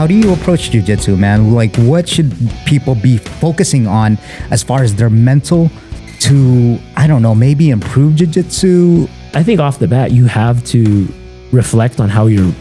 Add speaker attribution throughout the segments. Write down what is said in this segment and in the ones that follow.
Speaker 1: how do you approach jiu-jitsu, man? Like, what should people be focusing on as far as their mental to, I don't know, maybe improve jiu-jitsu?
Speaker 2: I think off the bat, you have to reflect on how your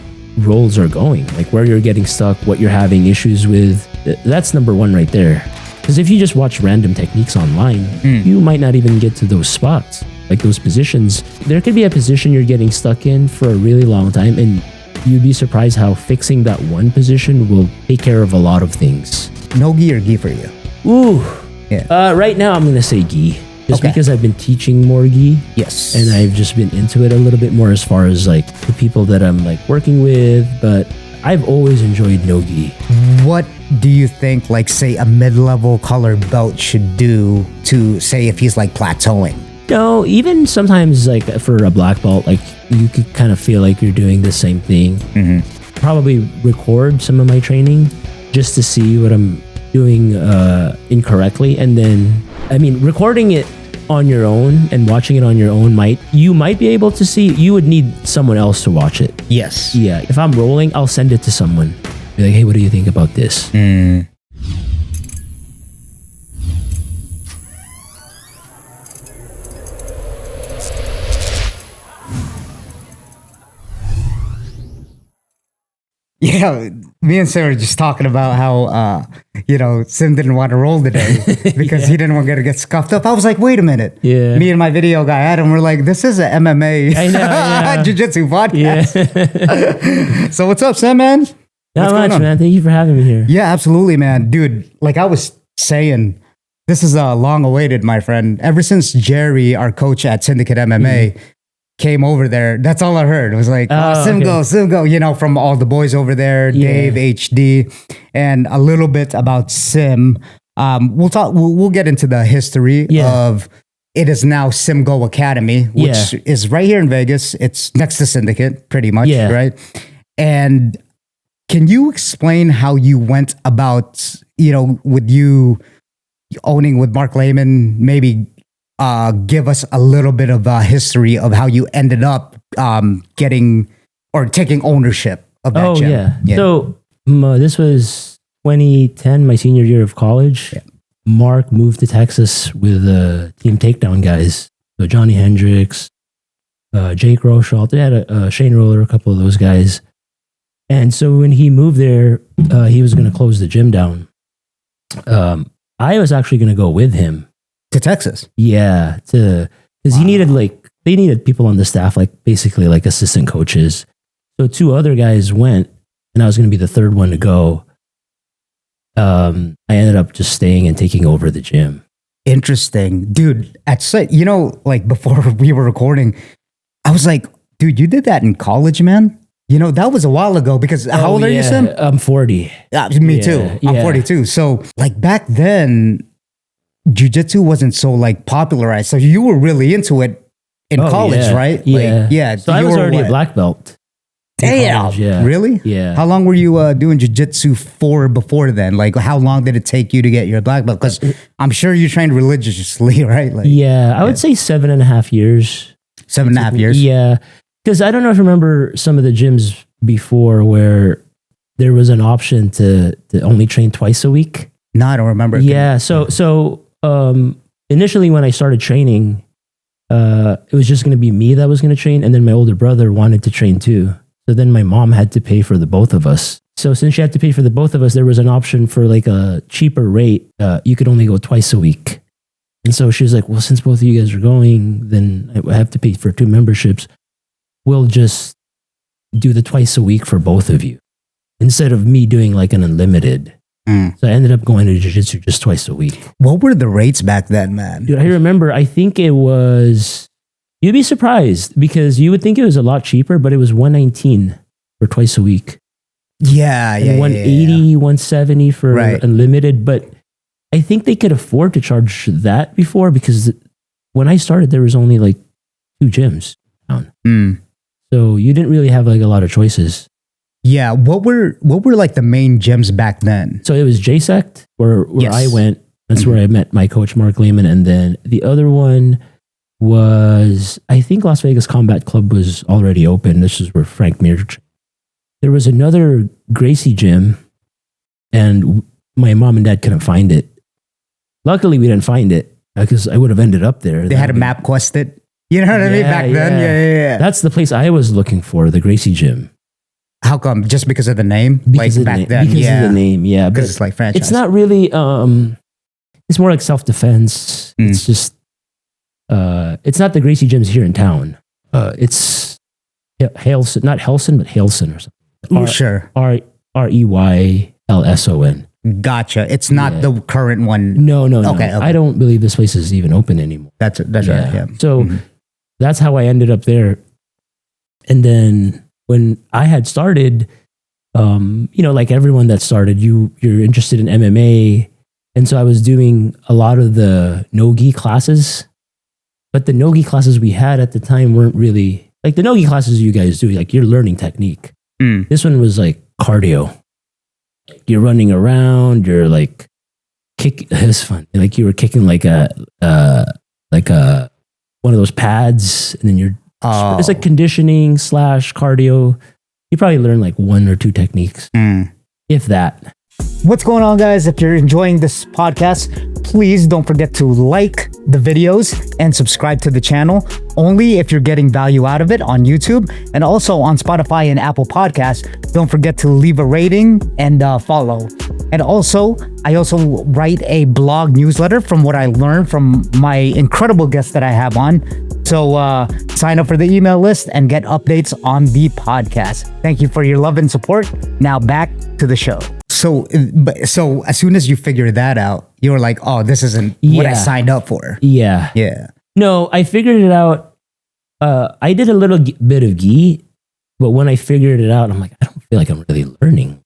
Speaker 2: roles are going, like where you're getting stuck, what you're having issues with. That's number one right there. Because if you just watch random techniques online, you might not even get to those spots, like those positions. There could be a position you're getting stuck in for a really long time, and you'd be surprised how fixing that one position will take care of a lot of things.
Speaker 1: No gi or gi for you?
Speaker 2: Ooh.
Speaker 1: Yeah.
Speaker 2: Right now, I'm going to say gi. Just because I've been teaching more gi.
Speaker 1: Yes.
Speaker 2: And I've just been into it a little bit more as far as like the people that I'm like working with. But I've always enjoyed no gi.
Speaker 1: What do you think, like, say, a mid-level color belt should do to, say, if he's like plateauing?
Speaker 2: No, even sometimes like for a black belt, like you could kind of feel like you're doing the same thing. Probably record some of my training just to see what I'm doing incorrectly. And then, I mean, recording it on your own and watching it on your own you might be able to see. You would need someone else to watch it.
Speaker 1: Yes.
Speaker 2: Yeah. If I'm rolling, I'll send it to someone. Be like, hey, what do you think about this?
Speaker 1: Yeah, me and Sarah were just talking about how, Sim didn't want to roll today because he didn't want to get scuffed up. I was like, wait a minute.
Speaker 2: Yeah.
Speaker 1: Me and my video guy, Adam, were like, this is a MMA
Speaker 2: I know, yeah.
Speaker 1: jiu-jitsu podcast.
Speaker 2: Yeah.
Speaker 1: So what's up, Sam, man?
Speaker 2: Not much, man. Thank you for having me here.
Speaker 1: Yeah, absolutely, man. Dude, like I was saying, this is long awaited, my friend. Ever since Jerry, our coach at Syndicate MMA, came over there, that's all I heard. It was like, Sim go, from all the boys over there, Dave, HD, and a little bit about Sim. We'll get into the history of it is now Sim Go Academy, which is right here in Vegas. It's next to Syndicate, pretty much, right? And can you explain how you went about, with you owning with Mark Lehman, maybe give us a little bit of a history of how you ended up getting or taking ownership of that gym.
Speaker 2: Yeah. So this was 2010, my senior year of college. Yeah. Mark moved to Texas with Team Takedown guys. So Johnny Hendricks, Jake Rochelle, they had a Shane Roller, a couple of those guys. And so when he moved there, he was going to close the gym down. I was actually going to go with him.
Speaker 1: To Texas? Yeah.
Speaker 2: Because he needed they needed people on the staff, like basically like assistant coaches. So two other guys went and I was going to be the third one to go. I ended up just staying and taking over the gym.
Speaker 1: Interesting. Dude, before we were recording, I was like, dude, you did that in college, man? That was a while ago because how old are you, Sam?
Speaker 2: I'm 40.
Speaker 1: Me too. I'm 42. So like back then, jiu-jitsu wasn't so like popularized. So you were really into it in college, right?
Speaker 2: Yeah. So I was already a black belt.
Speaker 1: Damn.
Speaker 2: College,
Speaker 1: Really?
Speaker 2: Yeah.
Speaker 1: How long were you doing jiu-jitsu for before then? Like how long did it take you to get your black belt? Because I'm sure you trained religiously, right?
Speaker 2: I would say 7.5 years.
Speaker 1: 7.5 years?
Speaker 2: Yeah. Because I don't know if you remember some of the gyms before where there was an option to only train twice a week.
Speaker 1: No, I don't remember.
Speaker 2: Yeah. So initially when I started training, it was just going to be me that was going to train. And then my older brother wanted to train too. So then my mom had to pay for the both of us. So since she had to pay for the both of us, there was an option for like a cheaper rate. You could only go twice a week. And so she was like, well, since both of you guys are going, then I have to pay for 2 memberships. We'll just do the twice a week for both of you instead of me doing like an unlimited. So I ended up going to jiu-jitsu just twice a week.
Speaker 1: What were the rates back then, man?
Speaker 2: Dude, I remember, I think it was, you'd be surprised because you would think it was a lot cheaper, but it was $119 for twice a week.
Speaker 1: Yeah.
Speaker 2: And $180, $170 for unlimited. But I think they could afford to charge that before because when I started, there was only like 2 gyms down. So you didn't really have like a lot of choices.
Speaker 1: Yeah, what were like the main gyms back then?
Speaker 2: So it was JSECT where I went. That's where I met my coach Mark Lehman, and then the other one was I think Las Vegas Combat Club was already open. This is where Frank Mir. There was another Gracie gym and my mom and dad couldn't find it. Luckily, we didn't find it because I would have ended up there.
Speaker 1: They had a map quested. You know what I mean? Back then? Yeah.
Speaker 2: That's the place I was looking for, the Gracie Gym.
Speaker 1: How come? Just because of the name?
Speaker 2: Because
Speaker 1: like back then?
Speaker 2: Because of the name, yeah.
Speaker 1: Because it's like franchise.
Speaker 2: It's not really, it's more like self-defense. It's just, it's not the Gracie Gyms here in town. It's Halson, not Helson, but Halson or something.
Speaker 1: Sure.
Speaker 2: Reylson.
Speaker 1: Gotcha. It's not the current one.
Speaker 2: No.
Speaker 1: Okay.
Speaker 2: I don't believe this place is even open anymore.
Speaker 1: That's right. Yeah.
Speaker 2: So that's how I ended up there. And then when I had started, like everyone that started, you're interested in MMA. And so I was doing a lot of the no-gi classes, but the no-gi classes we had at the time weren't really like the no-gi classes you guys do. Like you're learning technique. This one was like cardio. You're running around. You're like kick. It's fun. Like you were kicking like a one of those pads, and then you're. It's like conditioning / cardio. You probably learn like 1 or 2 techniques, if that.
Speaker 1: What's going on, guys? If you're enjoying this podcast, please don't forget to like the videos and subscribe to the channel. Only if you're getting value out of it on YouTube and also on Spotify and Apple Podcasts. Don't forget to leave a rating and follow. And also, I also write a blog newsletter from what I learned from my incredible guests that I have on. So sign up for the email list and get updates on the podcast. Thank you for your love and support. Now back to the show. So as soon as you figured that out, you were like, oh, this isn't what I signed up for.
Speaker 2: Yeah. No, I figured it out. I did a little bit of gi, but when I figured it out, I'm like, I don't feel like I'm really learning.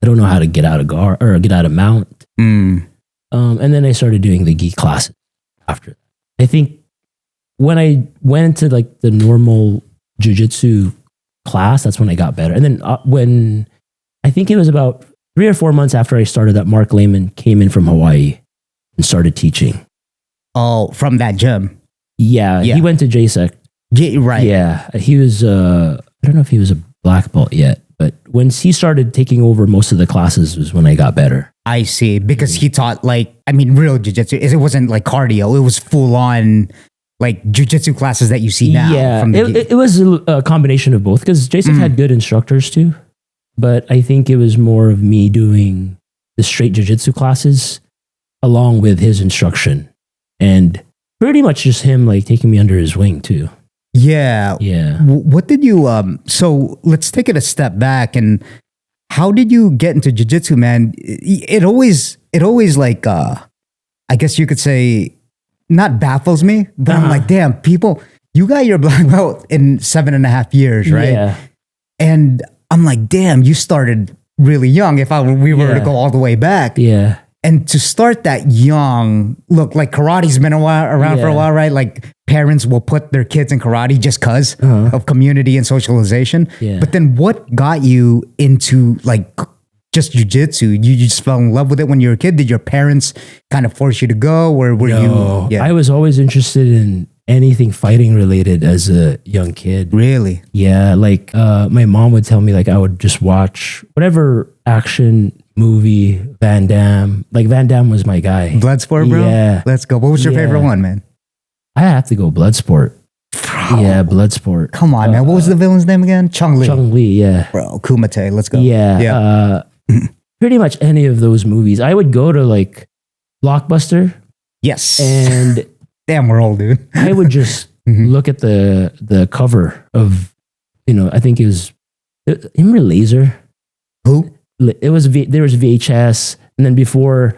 Speaker 2: I don't know how to get out of guard or get out of mount. And then I started doing the gi classes after. I think when I went to like the normal jiu-jitsu class, that's when I got better. And then when I think it was about 3 or 4 months after I started that, Mark Lehman came in from Hawaii and started teaching.
Speaker 1: Oh, from that gym?
Speaker 2: Yeah. He went to JSEC.
Speaker 1: Right.
Speaker 2: Yeah. He was, I don't know if he was a black belt yet, but when he started taking over most of the classes was when I got better.
Speaker 1: I see. Because he taught real jiu-jitsu. It wasn't like cardio. It was full on like jiu-jitsu classes that you see now.
Speaker 2: Yeah. It was a combination of both because JSEC had good instructors too. But I think it was more of me doing the straight jiu-jitsu classes along with his instruction. And pretty much just him like taking me under his wing too.
Speaker 1: Yeah. What did you, so let's take it a step back. And how did you get into jiu-jitsu, man? It always like, I guess you could say, not baffles me, but I'm like, damn, people, you got your black belt in 7.5 years, right?
Speaker 2: Yeah.
Speaker 1: And I'm like, damn, you started really young. If we were to go all the way back.
Speaker 2: Yeah.
Speaker 1: And to start that young, look, like karate's been around for a while, right? Like parents will put their kids in karate just because of community and socialization.
Speaker 2: Yeah.
Speaker 1: But then what got you into like just jiu-jitsu? You just fell in love with it when you were a kid? Did your parents kind of force you to go, or were you? Yeah.
Speaker 2: I was always interested in anything fighting related as a young kid.
Speaker 1: Really?
Speaker 2: Yeah. Like my mom would tell me like I would just watch whatever action movie, Van Damme. Like Van Damme was my guy.
Speaker 1: Bloodsport, bro?
Speaker 2: Yeah.
Speaker 1: Let's go. What was your favorite one, man?
Speaker 2: I have to go Bloodsport. Bro. Yeah, Bloodsport.
Speaker 1: Come on, man. What was the villain's name again? Chun-Li.
Speaker 2: Chun-Li, yeah.
Speaker 1: Bro, Kumite. Let's go.
Speaker 2: Yeah. Pretty much any of those movies. I would go to like Blockbuster.
Speaker 1: Yes.
Speaker 2: And
Speaker 1: damn, we're old, dude.
Speaker 2: I would just look at the cover of, I think it was, remember Laser?
Speaker 1: Who?
Speaker 2: There was VHS, and then before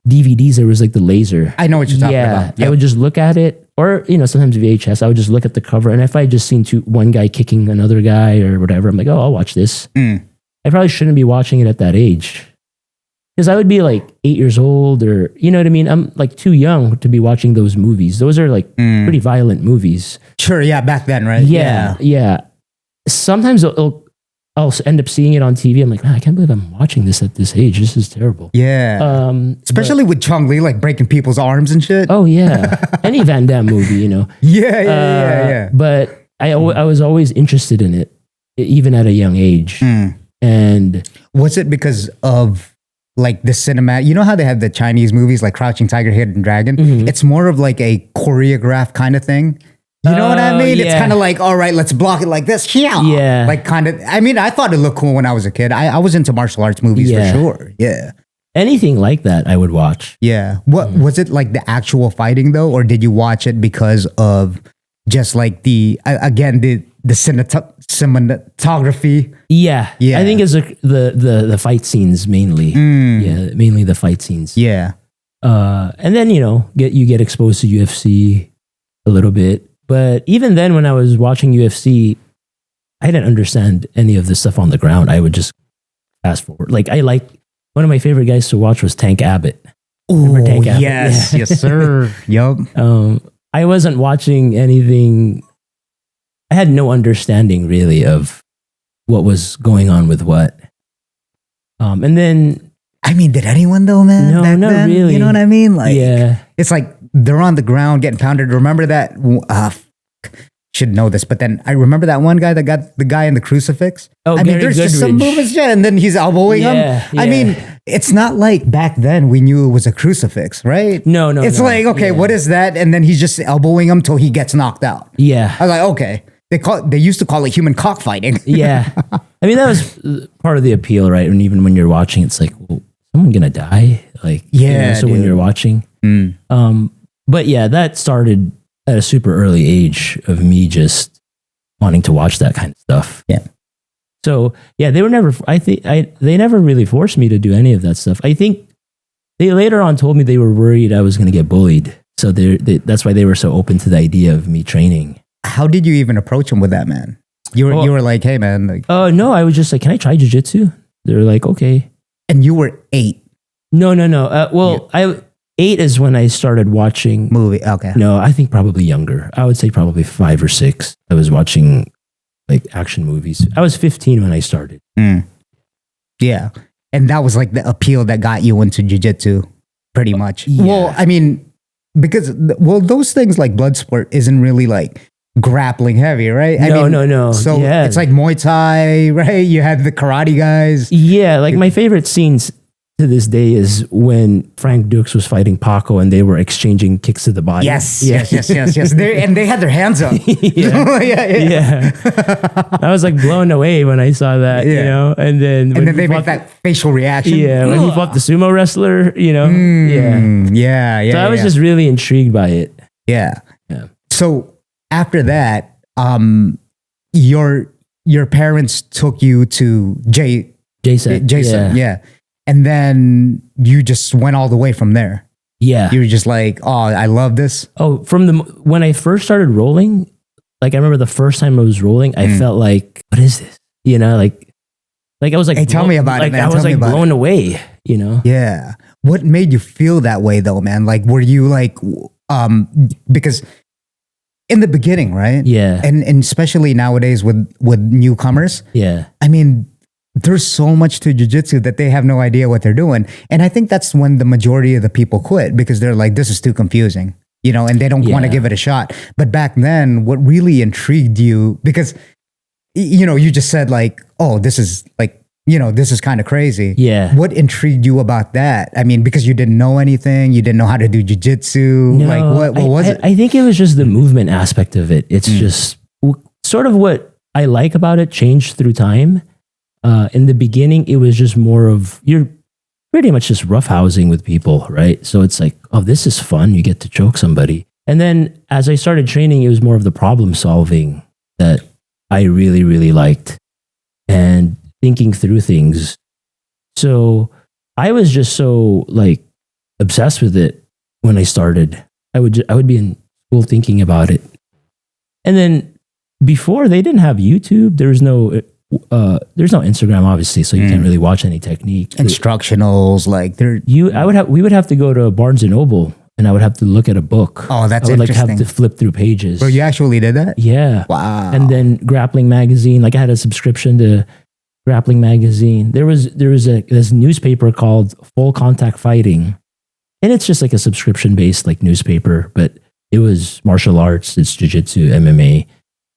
Speaker 2: DVDs, there was like the Laser.
Speaker 1: I know what you're talking about.
Speaker 2: Yep. I would just look at it, or sometimes VHS. I would just look at the cover, and if I just seen one guy kicking another guy or whatever, I'm like, oh, I'll watch this. I probably shouldn't be watching it at that age, because I would be like 8 years old, or you know what I mean. I'm like too young to be watching those movies. Those are like pretty violent movies.
Speaker 1: Sure, yeah, back then, right?
Speaker 2: Yeah. Sometimes I'll end up seeing it on TV. I'm like, man, I can't believe I'm watching this at this age. This is terrible.
Speaker 1: Yeah. Especially with Chun-Li, like breaking people's arms and shit.
Speaker 2: Oh, yeah. Any Van Damme movie,
Speaker 1: Yeah.
Speaker 2: But I was always interested in it, even at a young age. And
Speaker 1: was it because of like the cinematic. You know how they have the Chinese movies like Crouching Tiger, Hidden Dragon?
Speaker 2: Mm-hmm.
Speaker 1: It's more of like a choreographed kind of thing. You know what I mean? It's
Speaker 2: yeah.
Speaker 1: kind of like, all right, let's block it like this.
Speaker 2: Yeah.
Speaker 1: Like kind of, I mean, I thought it looked cool when I was a kid. I was into martial arts movies for sure. Yeah.
Speaker 2: Anything like that, I would watch.
Speaker 1: Yeah. What was it like the actual fighting though? Or did you watch it because of just like the cinematography?
Speaker 2: Yeah. I think it's the fight scenes mainly. Yeah. Mainly the fight scenes.
Speaker 1: Yeah.
Speaker 2: And then, you get exposed to UFC a little bit. But even then, when I was watching UFC, I didn't understand any of this stuff on the ground. I would just fast forward. Like one of my favorite guys to watch was Tank Abbott.
Speaker 1: Oh, yes, yes, sir. Yup.
Speaker 2: I wasn't watching anything. I had no understanding really of what was going on with what. And then,
Speaker 1: I mean, did anyone though, man?
Speaker 2: No, not
Speaker 1: then?
Speaker 2: really.
Speaker 1: You know what I mean? Like,
Speaker 2: yeah,
Speaker 1: it's like they're on the ground getting pounded. Remember that? Should know this, but then I remember that one guy that got the guy in the crucifix.
Speaker 2: Oh,
Speaker 1: I mean,
Speaker 2: Gary
Speaker 1: there's just some
Speaker 2: Goodridge.
Speaker 1: movements, and then he's elbowing him. I mean, it's not like back then we knew it was a crucifix, right?
Speaker 2: No.
Speaker 1: It's like, okay, what is that? And then he's just elbowing him till he gets knocked out.
Speaker 2: Yeah.
Speaker 1: I was like, okay. They used to call it human cockfighting.
Speaker 2: Yeah. I mean, that was part of the appeal, right? And even when you're watching, it's like, well, someone gonna die? Like, so when you're watching. But yeah, that started at a super early age of me just wanting to watch that kind of stuff.
Speaker 1: Yeah.
Speaker 2: So yeah, they never really forced me to do any of that stuff. I think they later on told me they were worried I was going to get bullied. So that's why they were so open to the idea of me training.
Speaker 1: How did you even approach him with that, man? You were like, hey, man. Like,
Speaker 2: no, I was just like, can I try jiu-jitsu? They were like, okay.
Speaker 1: And you were 8.
Speaker 2: No. 8 is when I started watching
Speaker 1: movie. Okay.
Speaker 2: No, I think probably younger. I would say probably 5 or 6. I was watching like action movies. I was 15 when I started.
Speaker 1: Yeah. And that was like the appeal that got you into jiu-jitsu pretty much.
Speaker 2: Yeah.
Speaker 1: Well, I mean, because those things like blood sport isn't really like grappling heavy, right?
Speaker 2: No.
Speaker 1: So it's like Muay Thai, right? You had the karate guys.
Speaker 2: Yeah, like my favorite scenes to this day is when Frank Dukes was fighting Paco and they were exchanging kicks to the body.
Speaker 1: Yes. They had their hands up.
Speaker 2: yeah. I was like blown away when I saw that, and then
Speaker 1: they make that facial reaction.
Speaker 2: Yeah, when he fought the sumo wrestler,
Speaker 1: Yeah.
Speaker 2: So I was just really intrigued by it.
Speaker 1: Yeah. So after that, your parents took you to Jason. Yeah. And then you just went all the way from there.
Speaker 2: Yeah.
Speaker 1: You were just like, oh, I love this.
Speaker 2: Oh, when I first started rolling, like I remember the first time I was rolling, I felt like, what is this? Like I was like,
Speaker 1: hey, tell me about it, man.
Speaker 2: I was like blown away,
Speaker 1: Yeah. What made you feel that way though, man? Like, were you like, because in the beginning, right?
Speaker 2: Yeah.
Speaker 1: And especially nowadays with newcomers.
Speaker 2: Yeah.
Speaker 1: I mean, there's so much to jiu-jitsu that they have no idea what they're doing. And I think that's when the majority of the people quit because they're like, this is too confusing, and they don't want to give it a shot. But back then, what really intrigued you, because, you just said like, oh, this is like, this is kind of crazy.
Speaker 2: Yeah.
Speaker 1: What intrigued you about that? I mean, because you didn't know anything, you didn't know how to do jiu-jitsu.
Speaker 2: No,
Speaker 1: like, what was it?
Speaker 2: I think it was just the movement aspect of it. It's just sort of what I like about it changed through time. In the beginning, it was just more of, you're pretty much just roughhousing with people, right? So it's like, oh, this is fun. You get to choke somebody. And then as I started training, it was more of the problem solving that I really, really liked and thinking through things. So I was just so like obsessed with it when I started. I would be in school thinking about it. And then before, they didn't have YouTube. There's no Instagram, obviously, so you can't really watch any technique.
Speaker 1: Instructionals, like
Speaker 2: we would have to go to Barnes and Noble, and I would have to look at a book.
Speaker 1: Oh, that's
Speaker 2: I would
Speaker 1: interesting.
Speaker 2: like have to flip through pages.
Speaker 1: Bro, you actually did that?
Speaker 2: Yeah.
Speaker 1: Wow.
Speaker 2: And then Grappling magazine, like I had a subscription to Grappling magazine. There was this newspaper called Full Contact Fighting, and it's just like a subscription based like newspaper, but it was martial arts, it's jiu-jitsu, MMA.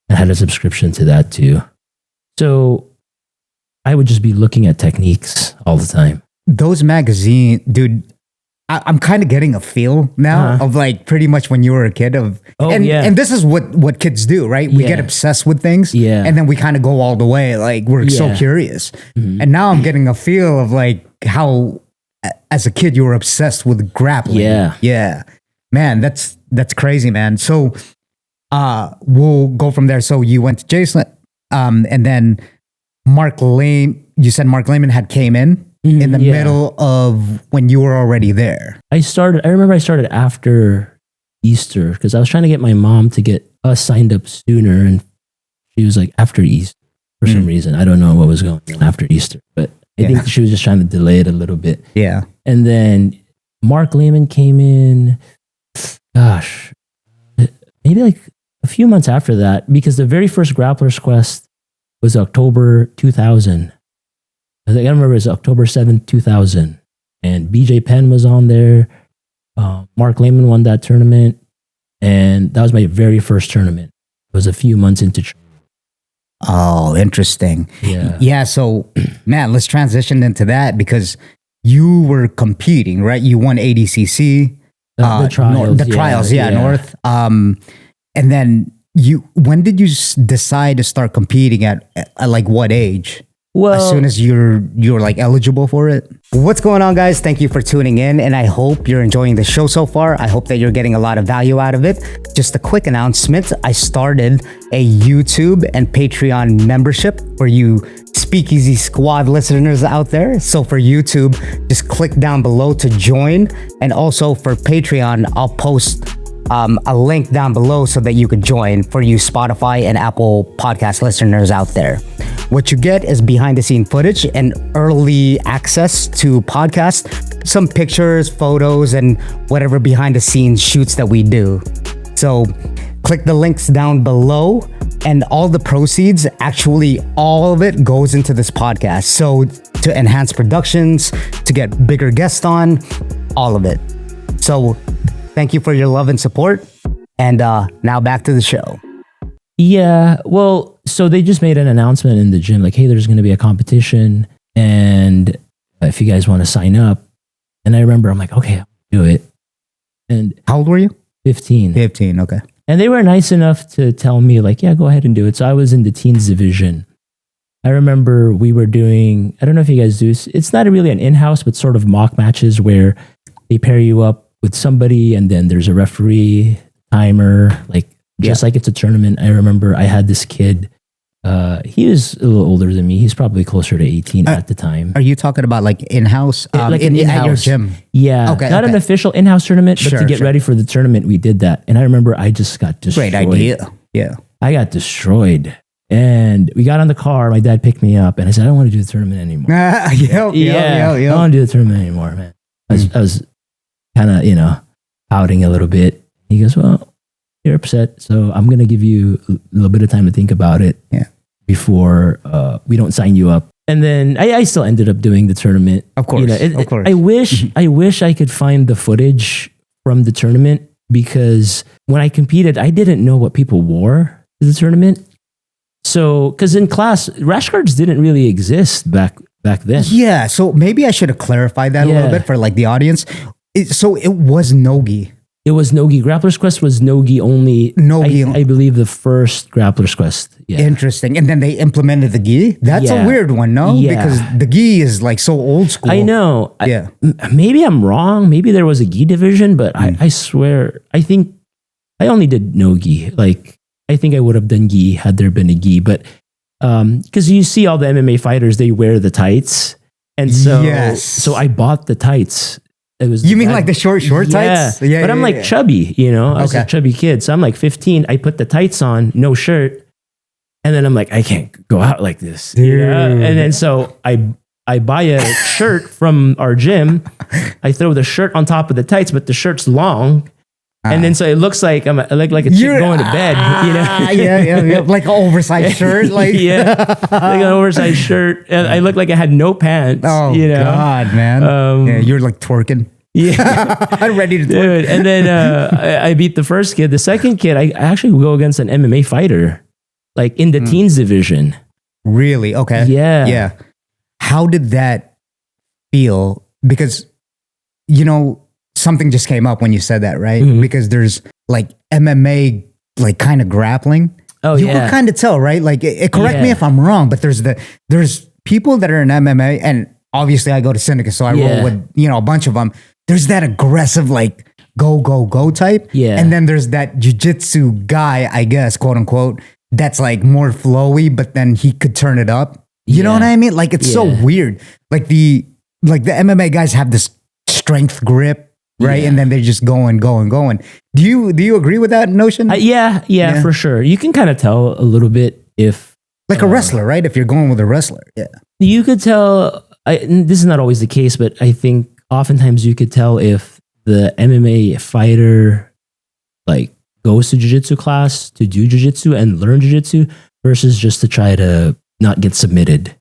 Speaker 2: I had a subscription to that too. So I would just be looking at techniques all the time.
Speaker 1: those magazines, dude, I'm kind of getting a feel now of like pretty much when you were a kid and this is what kids do, right? We get obsessed with things and then we kind of go all the way. Like we're so curious. And now I'm getting a feel of like how as a kid you were obsessed with grappling. Yeah. Man, that's crazy, man. So we'll go from there. So you went to Jason and then you said Mark Lehman had came in the middle of when you were already there.
Speaker 2: I remember I started after Easter because I was trying to get my mom to get us signed up sooner. And she was like, after Easter for some reason. I don't know what was going on after Easter, but I think she was just trying to delay it a little bit.
Speaker 1: Yeah.
Speaker 2: And then Mark Lehman came in, gosh, maybe like a few months after that, because the very first Grapplers Quest was October 2000. I think I remember it was October 7th, 2000. And BJ Penn was on there. Mark Lehman won that tournament. And that was my very first tournament. It was a few months into training.
Speaker 1: Oh, interesting. Yeah. So, man, let's transition into that because you were competing, right? You won ADCC.
Speaker 2: The trials.
Speaker 1: The trials, North. And then when did you decide to start competing at like what age?
Speaker 2: Well,
Speaker 1: as soon as you're like eligible for it. What's going on, guys? Thank you for tuning in, and I hope you're enjoying the show so far. I hope that you're getting a lot of value out of it. Just a quick announcement: I started a YouTube and Patreon membership for you Speakeasy Squad listeners out there. So for YouTube, just click down below to join, and also for Patreon, I'll post a link down below so that you could join for you Spotify and Apple podcast listeners out there. What you get is behind the scene footage and early access to podcasts, some pictures, photos, and whatever behind the scenes shoots that we do. So click the links down below, and all the proceeds, actually all of it goes into this podcast. So to enhance productions, to get bigger guests on, all of it. So thank you for your love and support. And now back to the show.
Speaker 2: Yeah, well, so they just made an announcement in the gym, like, hey, there's going to be a competition, and if you guys want to sign up. And I remember I'm like, okay, I'll do it. And
Speaker 1: how old were you?
Speaker 2: 15.
Speaker 1: 15, okay.
Speaker 2: And they were nice enough to tell me, like, yeah, go ahead and do it. So I was in the teens division. I remember we were doing, I don't know if you guys do, it's not really an in-house, but sort of mock matches where they pair you up with somebody, and then there's a referee, timer, like, just like it's a tournament. I remember I had this kid, he was a little older than me. He's probably closer to 18 at the time.
Speaker 1: Are you talking about like in-house?
Speaker 2: Like in-house.
Speaker 1: At your gym?
Speaker 2: Yeah.
Speaker 1: Okay.
Speaker 2: Not an official in-house tournament, but to get ready for the tournament, we did that. And I remember I just got destroyed.
Speaker 1: Great idea. Yeah.
Speaker 2: I got destroyed. And we got on the car. My dad picked me up and I said, I don't want to do the tournament anymore. I don't want to do the tournament anymore, man. I was kind of, pouting a little bit. He goes, well, you're upset, so I'm going to give you a little bit of time to think about it before we don't sign you up. And then I still ended up doing the tournament.
Speaker 1: Of course, of course.
Speaker 2: I wish I could find the footage from the tournament, because when I competed, I didn't know what people wore to the tournament. So, because in class, rash guards didn't really exist back then. Yeah,
Speaker 1: so maybe I should have clarified that a little bit for like the audience. So it was no-gi.
Speaker 2: It was no-gi. Grappler's Quest was no-gi only.
Speaker 1: No-gi.
Speaker 2: I believe the first Grappler's Quest. Yeah.
Speaker 1: Interesting. And then they implemented the gi. That's a weird one, no?
Speaker 2: Yeah.
Speaker 1: Because the gi is like so old school.
Speaker 2: I know.
Speaker 1: Yeah.
Speaker 2: Maybe I'm wrong. Maybe there was a gi division, but I swear, I think I only did no-gi. Like, I think I would have done gi had there been a gi. But because you see all the MMA fighters, they wear the tights. And so I bought the tights.
Speaker 1: You mean like the short tights?
Speaker 2: Yeah, but I'm like chubby, I was a chubby kid. So I'm like 15. I put the tights on, no shirt. And then I'm like, I can't go out like this. And then so I buy a shirt from our gym. I throw the shirt on top of the tights, but the shirt's long. And then so it looks like I look like a chick going to bed,
Speaker 1: Yeah. Like an oversized shirt. Like
Speaker 2: like an oversized shirt. And I looked like I had no pants.
Speaker 1: Oh, God, man. You're like twerking.
Speaker 2: Yeah.
Speaker 1: I'm ready to twerk.
Speaker 2: Dude, and then I beat the first kid. The second kid, I actually go against an MMA fighter, like in the teens division.
Speaker 1: Really? Okay.
Speaker 2: Yeah.
Speaker 1: How did that feel, because, something just came up when you said that, right? Because there's like MMA, like kind of grappling.
Speaker 2: Oh,
Speaker 1: you can kind of tell, right? Like, correct me if I'm wrong, but there's people that are in MMA, and obviously I go to Syndicate, so I roll with, a bunch of them. There's that aggressive, like, go type.
Speaker 2: Yeah.
Speaker 1: And then there's that jiu-jitsu guy, I guess, quote unquote, that's like more flowy, but then he could turn it up. You know what I mean? Like, it's so weird. Like the MMA guys have this strength grip, right? And then they're just going. Do you agree with that notion?
Speaker 2: Yeah, for sure. You can kind of tell a little bit if,
Speaker 1: like a wrestler, right? If you're going with a wrestler,
Speaker 2: you could tell. This is not always the case, but I think oftentimes you could tell if the MMA fighter like goes to jiu-jitsu class to do jiu-jitsu and learn jiu-jitsu versus just to try to not get submitted.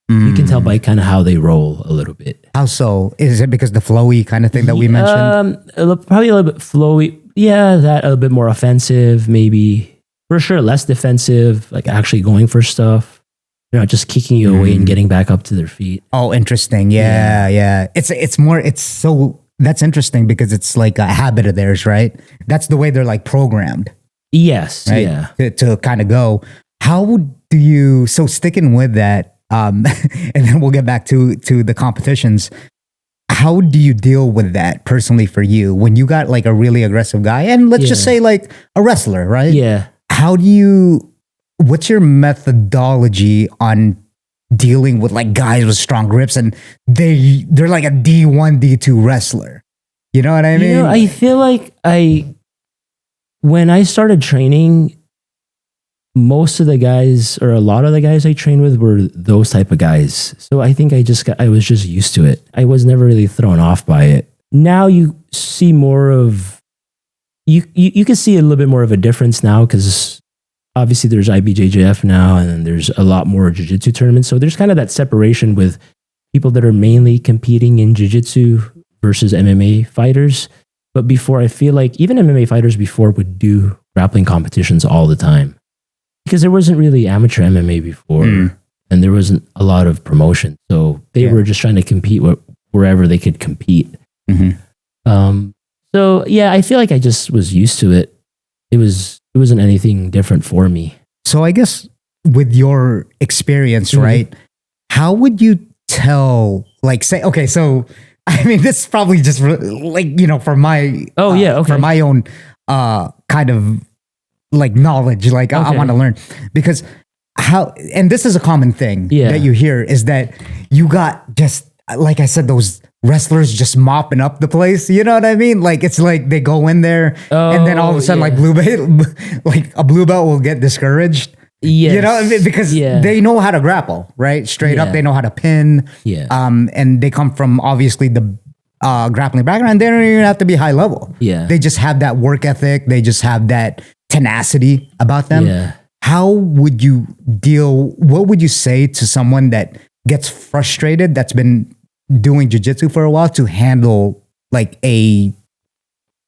Speaker 2: You can tell by kind of how they roll a little bit.
Speaker 1: How so? Is it because the flowy kind of thing that we mentioned?
Speaker 2: Probably a little bit flowy. Yeah, that a little bit more offensive, maybe. For sure, less defensive, like actually going for stuff. They're not just kicking you away and getting back up to their feet.
Speaker 1: Oh, interesting. Yeah. That's interesting because it's like a habit of theirs, right? That's the way they're like programmed.
Speaker 2: Yes,
Speaker 1: right?
Speaker 2: yeah.
Speaker 1: To kind of go. How do you, so sticking with that, and then we'll get back to the competitions. How do you deal with that personally for you when you got like a really aggressive guy, and let's just say like a wrestler, right?
Speaker 2: Yeah.
Speaker 1: What's your methodology on dealing with like guys with strong grips and they're like a D1, D2 wrestler? You know what I mean?
Speaker 2: I feel like when I started training, most of the guys or a lot of the guys I trained with were those type of guys. So I think I was just used to it. I was never really thrown off by it. Now you see more of, you can see a little bit more of a difference now because obviously there's IBJJF now and then there's a lot more jiu-jitsu tournaments. So there's kind of that separation with people that are mainly competing in jiu-jitsu versus MMA fighters. But before, I feel like even MMA fighters before would do grappling competitions all the time. Because there wasn't really amateur MMA before, and there wasn't a lot of promotion. So they were just trying to compete wherever they could compete. So yeah, I feel like I just was used to it. It wasn't anything different for me.
Speaker 1: So I guess with your experience, right? How would you tell, like, say, okay, so I mean, this is probably just like, for my for my own kind of like knowledge, like I want to learn, because and this is a common thing that you hear is that you got just, like I said, those wrestlers just mopping up the place. You know what I mean? Like, it's like they go in there and then all of a sudden like a blue belt will get discouraged.
Speaker 2: Yes.
Speaker 1: Because they know how to grapple, right? Straight up, they know how to pin. And they come from obviously the grappling background. They don't even have to be high level. They just have that work ethic. They just have that tenacity about them. How would you what would you say to someone that gets frustrated, that's been doing jiu-jitsu for a while, to handle like a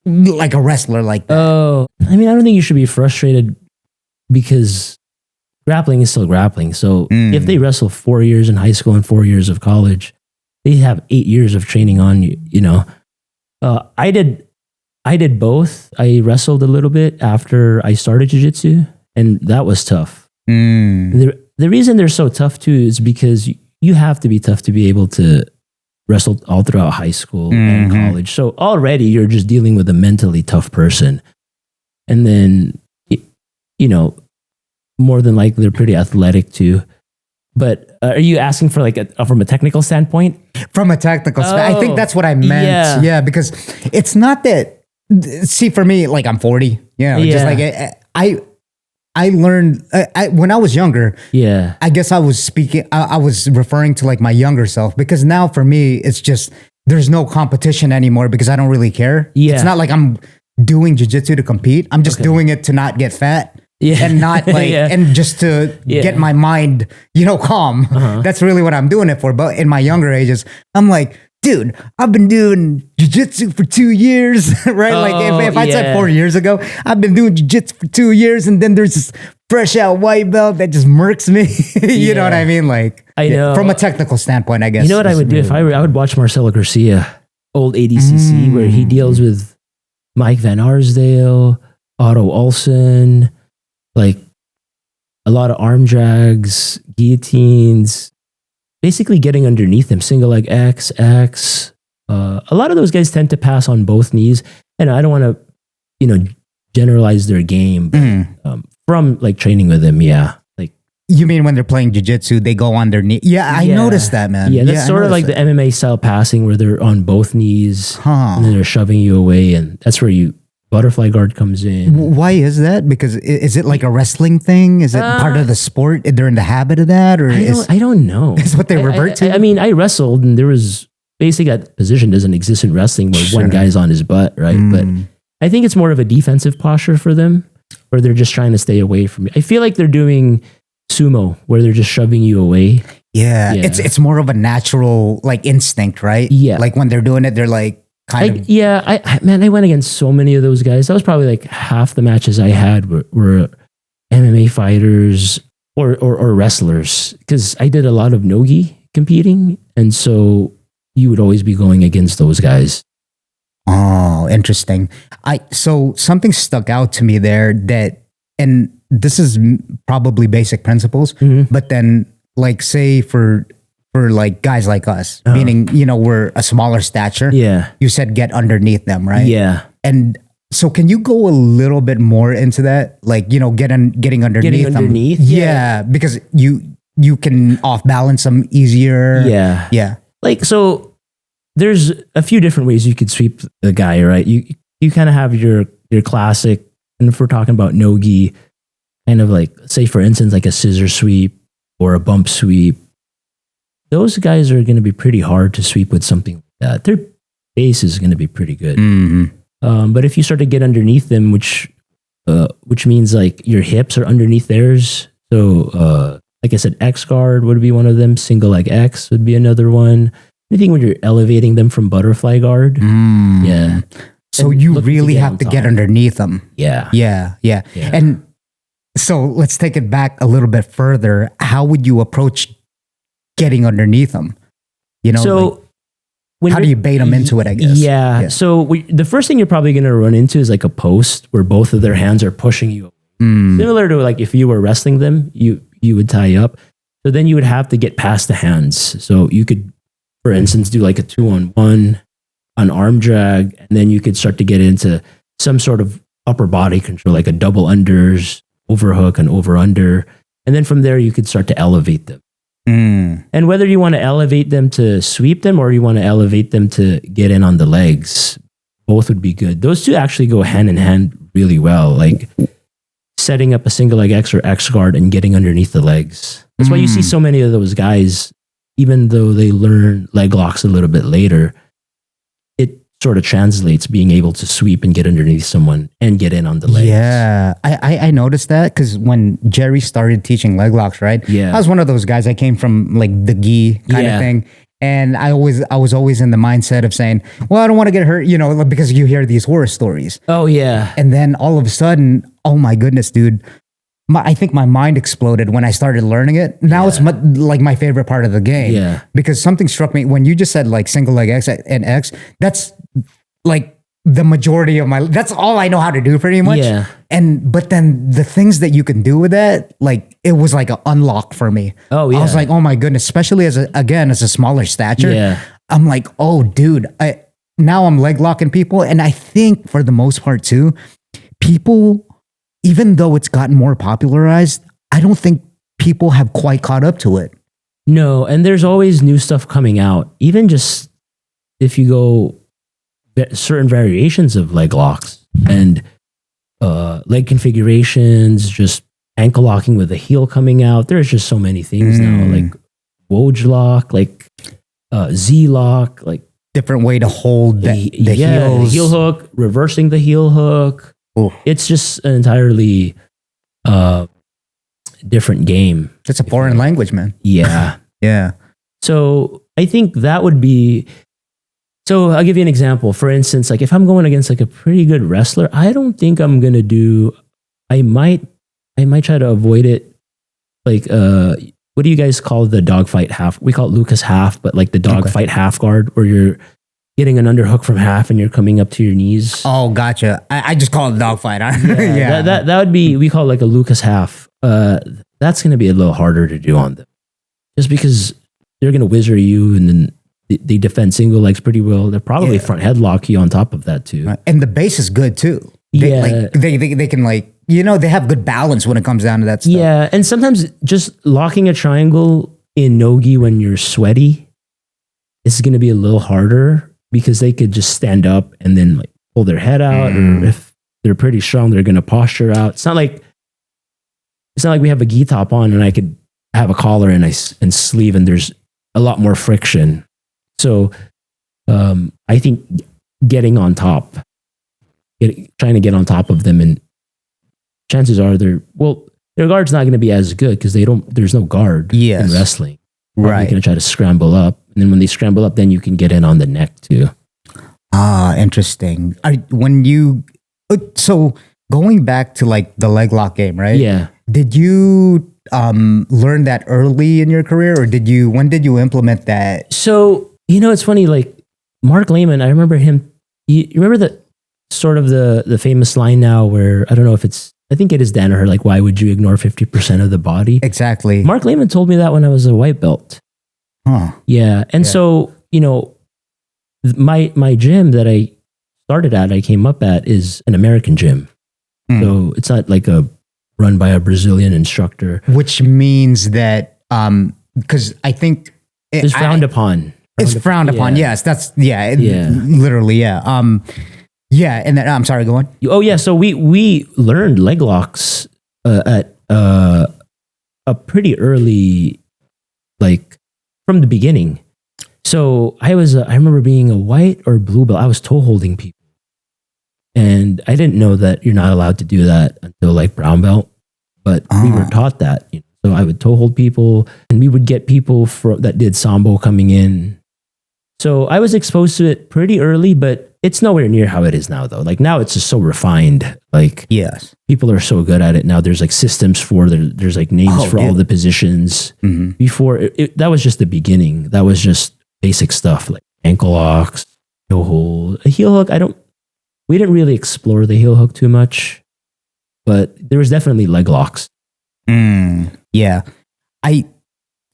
Speaker 1: wrestler like that?
Speaker 2: I mean, I don't think you should be frustrated because grappling is still grappling. So if they wrestle 4 years in high school and 4 years of college, they have 8 years of training on you, I did both. I wrestled a little bit after I started jiu-jitsu, and that was tough. The reason they're so tough too is because you have to be tough to be able to wrestle all throughout high school and college. So already you're just dealing with a mentally tough person. And then, more than likely they're pretty athletic too. But are you asking for like from a technical standpoint?
Speaker 1: From a technical standpoint, I think that's what I meant. Yeah, because it's not that. See, for me, like I'm 40. Just like I learned when I was younger. I guess I was speaking. I was referring to like my younger self, because now for me it's just there's no competition anymore because I don't really care. It's not like I'm doing jiu-jitsu to compete. I'm just doing it to not get fat. And not like, and just to get my mind, calm. That's really what I'm doing it for. But in my younger ages, I'm like, dude, I've been doing jiu-jitsu for 2 years, right? Like if I said 4 years ago, I've been doing jiu-jitsu for 2 years, and then there's this fresh out white belt that just murks me. You know what I mean? Like,
Speaker 2: I know.
Speaker 1: From a technical standpoint, I guess.
Speaker 2: You know what I would do if I would watch Marcelo Garcia, old ADCC, where he deals with Mike Van Arsdale, Otto Olsen, like a lot of arm drags, guillotines, basically getting underneath them, single leg X. A lot of those guys tend to pass on both knees, and I don't want to, generalize their game, but, from like training with them, like.
Speaker 1: You mean when they're playing jiu-jitsu, they go on their knee? Yeah, I noticed that, man.
Speaker 2: Yeah, that's sort of like the MMA style passing where they're on both knees and then they're shoving you away, and that's where butterfly guard comes in.
Speaker 1: Why is that? Because is it like a wrestling thing? Is it part of the sport? They're in the habit of that, or
Speaker 2: I don't know.
Speaker 1: Is what they revert to?
Speaker 2: I mean, I wrestled, and there was basically that position doesn't exist in wrestling where one guy's on his butt, right? But I think it's more of a defensive posture for them, or they're just trying to stay away from you. I feel like they're doing sumo, where they're just shoving you away.
Speaker 1: Yeah. It's more of a natural like instinct, right?
Speaker 2: Yeah.
Speaker 1: Like when they're doing it, they're like kind of.
Speaker 2: Yeah, I went against so many of those guys. That was probably like half the matches I had were MMA fighters or wrestlers, because I did a lot of nogi competing, and so you would always be going against those guys.
Speaker 1: Oh, interesting. So something stuck out to me there and this is probably basic principles, but then like say for like guys like us, meaning, we're a smaller stature.
Speaker 2: Yeah.
Speaker 1: You said get underneath them, right?
Speaker 2: Yeah.
Speaker 1: And so can you go a little bit more into that? Like, getting underneath them. Yeah. Because you can off balance them easier.
Speaker 2: Yeah.
Speaker 1: Yeah.
Speaker 2: Like, so there's a few different ways you could sweep the guy, right? You kind of have your classic, and if we're talking about nogi, kind of like, say for instance, like a scissor sweep or a bump sweep. Those guys are going to be pretty hard to sweep with something like that. Their base is going to be pretty good. But if you start to get underneath them, which means like your hips are underneath theirs. So like I said, X guard would be one of them. Single leg X would be another one. Anything when you're elevating them from butterfly guard. Yeah.
Speaker 1: So
Speaker 2: And
Speaker 1: you really have to
Speaker 2: top.
Speaker 1: get underneath them.
Speaker 2: Yeah.
Speaker 1: Yeah. And so let's take it back a little bit further. How would you approach getting underneath them?
Speaker 2: So
Speaker 1: how do you bait them into it, I guess?
Speaker 2: Yeah. So the first thing you're probably going to run into is like a post where both of their hands are pushing you. Similar to like if you were wrestling them, you would tie up. So then you would have to get past the hands. So you could, for instance, do like a 2-on-1, an arm drag, and then you could start to get into some sort of upper body control, like a double unders, overhook, and over under. And then from there, you could start to elevate them. And whether you want to elevate them to sweep them or you want to elevate them to get in on the legs, both would be good. Those two actually go hand in hand really well. Like setting up a single leg X or X guard and getting underneath the legs. That's why you see so many of those guys, even though they learn leg locks a little bit later, it sort of translates being able to sweep and get underneath someone and get in on the legs.
Speaker 1: Yeah, I noticed that because when Jerry started teaching leg locks, right?
Speaker 2: Yeah.
Speaker 1: I was one of those guys. I came from like the gi kind of thing. And I was always in the mindset of saying, well, I don't want to get hurt, because you hear these horror stories.
Speaker 2: Oh, yeah.
Speaker 1: And then all of a sudden, oh my goodness, dude. I think my mind exploded when I started learning it. Now it's like my favorite part of the game.
Speaker 2: Yeah.
Speaker 1: Because something struck me when you just said like single leg X and X. That's like the majority of that's all I know how to do pretty much.
Speaker 2: Yeah.
Speaker 1: But then the things that you can do with that, like it was like an unlock for me.
Speaker 2: Oh yeah.
Speaker 1: I was like, oh my goodness, especially as a smaller stature.
Speaker 2: Yeah.
Speaker 1: I'm like, oh dude, now I'm leg locking people. And I think for the most part too, people, even though it's gotten more popularized, I don't think people have quite caught up to it.
Speaker 2: No, and there's always new stuff coming out. Even just if you go certain variations of leg locks and leg configurations, just ankle locking with the heel coming out. There's just so many things now, like Woj lock, like Z lock, like
Speaker 1: different way to hold the heels.
Speaker 2: The heel hook, reversing the heel hook.
Speaker 1: Ooh.
Speaker 2: It's just an entirely different game.
Speaker 1: It's a foreign language, man.
Speaker 2: Yeah.
Speaker 1: Yeah.
Speaker 2: So I think that would be. So I'll give you an example. For instance, like if I'm going against like a pretty good wrestler, I don't think I'm going to do, I might I might try to avoid it. Like, what do you guys call the dogfight half? We call it Lucas half, but like the dogfight half guard, where you're getting an underhook from half and you're coming up to your knees.
Speaker 1: Oh, gotcha. I just call it dogfight.
Speaker 2: Yeah, that would be, we call it like a Lucas half. That's going to be a little harder to do on them, just because they're going to whizzer you, and then they defend single legs pretty well. They're probably front headlock you on top of that too.
Speaker 1: And the base is good too. They can like, they have good balance when it comes down to that stuff.
Speaker 2: Yeah, and sometimes just locking a triangle in no-gi when you're sweaty is going to be a little harder, because they could just stand up and then like pull their head out, or if they're pretty strong, they're going to posture out. It's not like we have a gi top on and I could have a collar and sleeve, and there's a lot more friction. So I think getting on top, trying to get on top of them, and chances are their guard's not going to be as good, because there's no guard in wrestling. Right. They're going to try to scramble up, and then when they scramble up, then you can get in on the neck too.
Speaker 1: Interesting. So going back to like the leg lock game, right?
Speaker 2: Yeah.
Speaker 1: Did you learn that early in your career, or when did you implement that?
Speaker 2: So, it's funny, like Mark Lehman, I remember him, you remember the sort of the famous line now where, I don't know if I think it is Danaher, like, why would you ignore 50% of the body?
Speaker 1: Exactly.
Speaker 2: Mark Lehman told me that when I was a white belt.
Speaker 1: Huh.
Speaker 2: Yeah. And so, my gym that I started at, I came up at, is an American gym. So it's not like run by a Brazilian instructor.
Speaker 1: Which means that, because I think
Speaker 2: it's frowned upon.
Speaker 1: It's frowned upon. Yes. That's, literally. Yeah. Yeah, and then I'm sorry, go on.
Speaker 2: Oh yeah, so we learned leg locks at a pretty early, like from the beginning. So I remember being a white or blue belt. I was toe holding people, and I didn't know that you're not allowed to do that until like brown belt, but we were taught that. So I would toe hold people, and we would get people that did sambo coming in. So I was exposed to it pretty early, but it's nowhere near how it is now, though. Like now it's just so refined. Like,
Speaker 1: yes,
Speaker 2: people are so good at it now. There's like systems there's like names for all the positions. Before that was just the beginning. That was just basic stuff like ankle locks, heel hold, a heel hook. We didn't really explore the heel hook too much, but there was definitely leg locks.
Speaker 1: Yeah.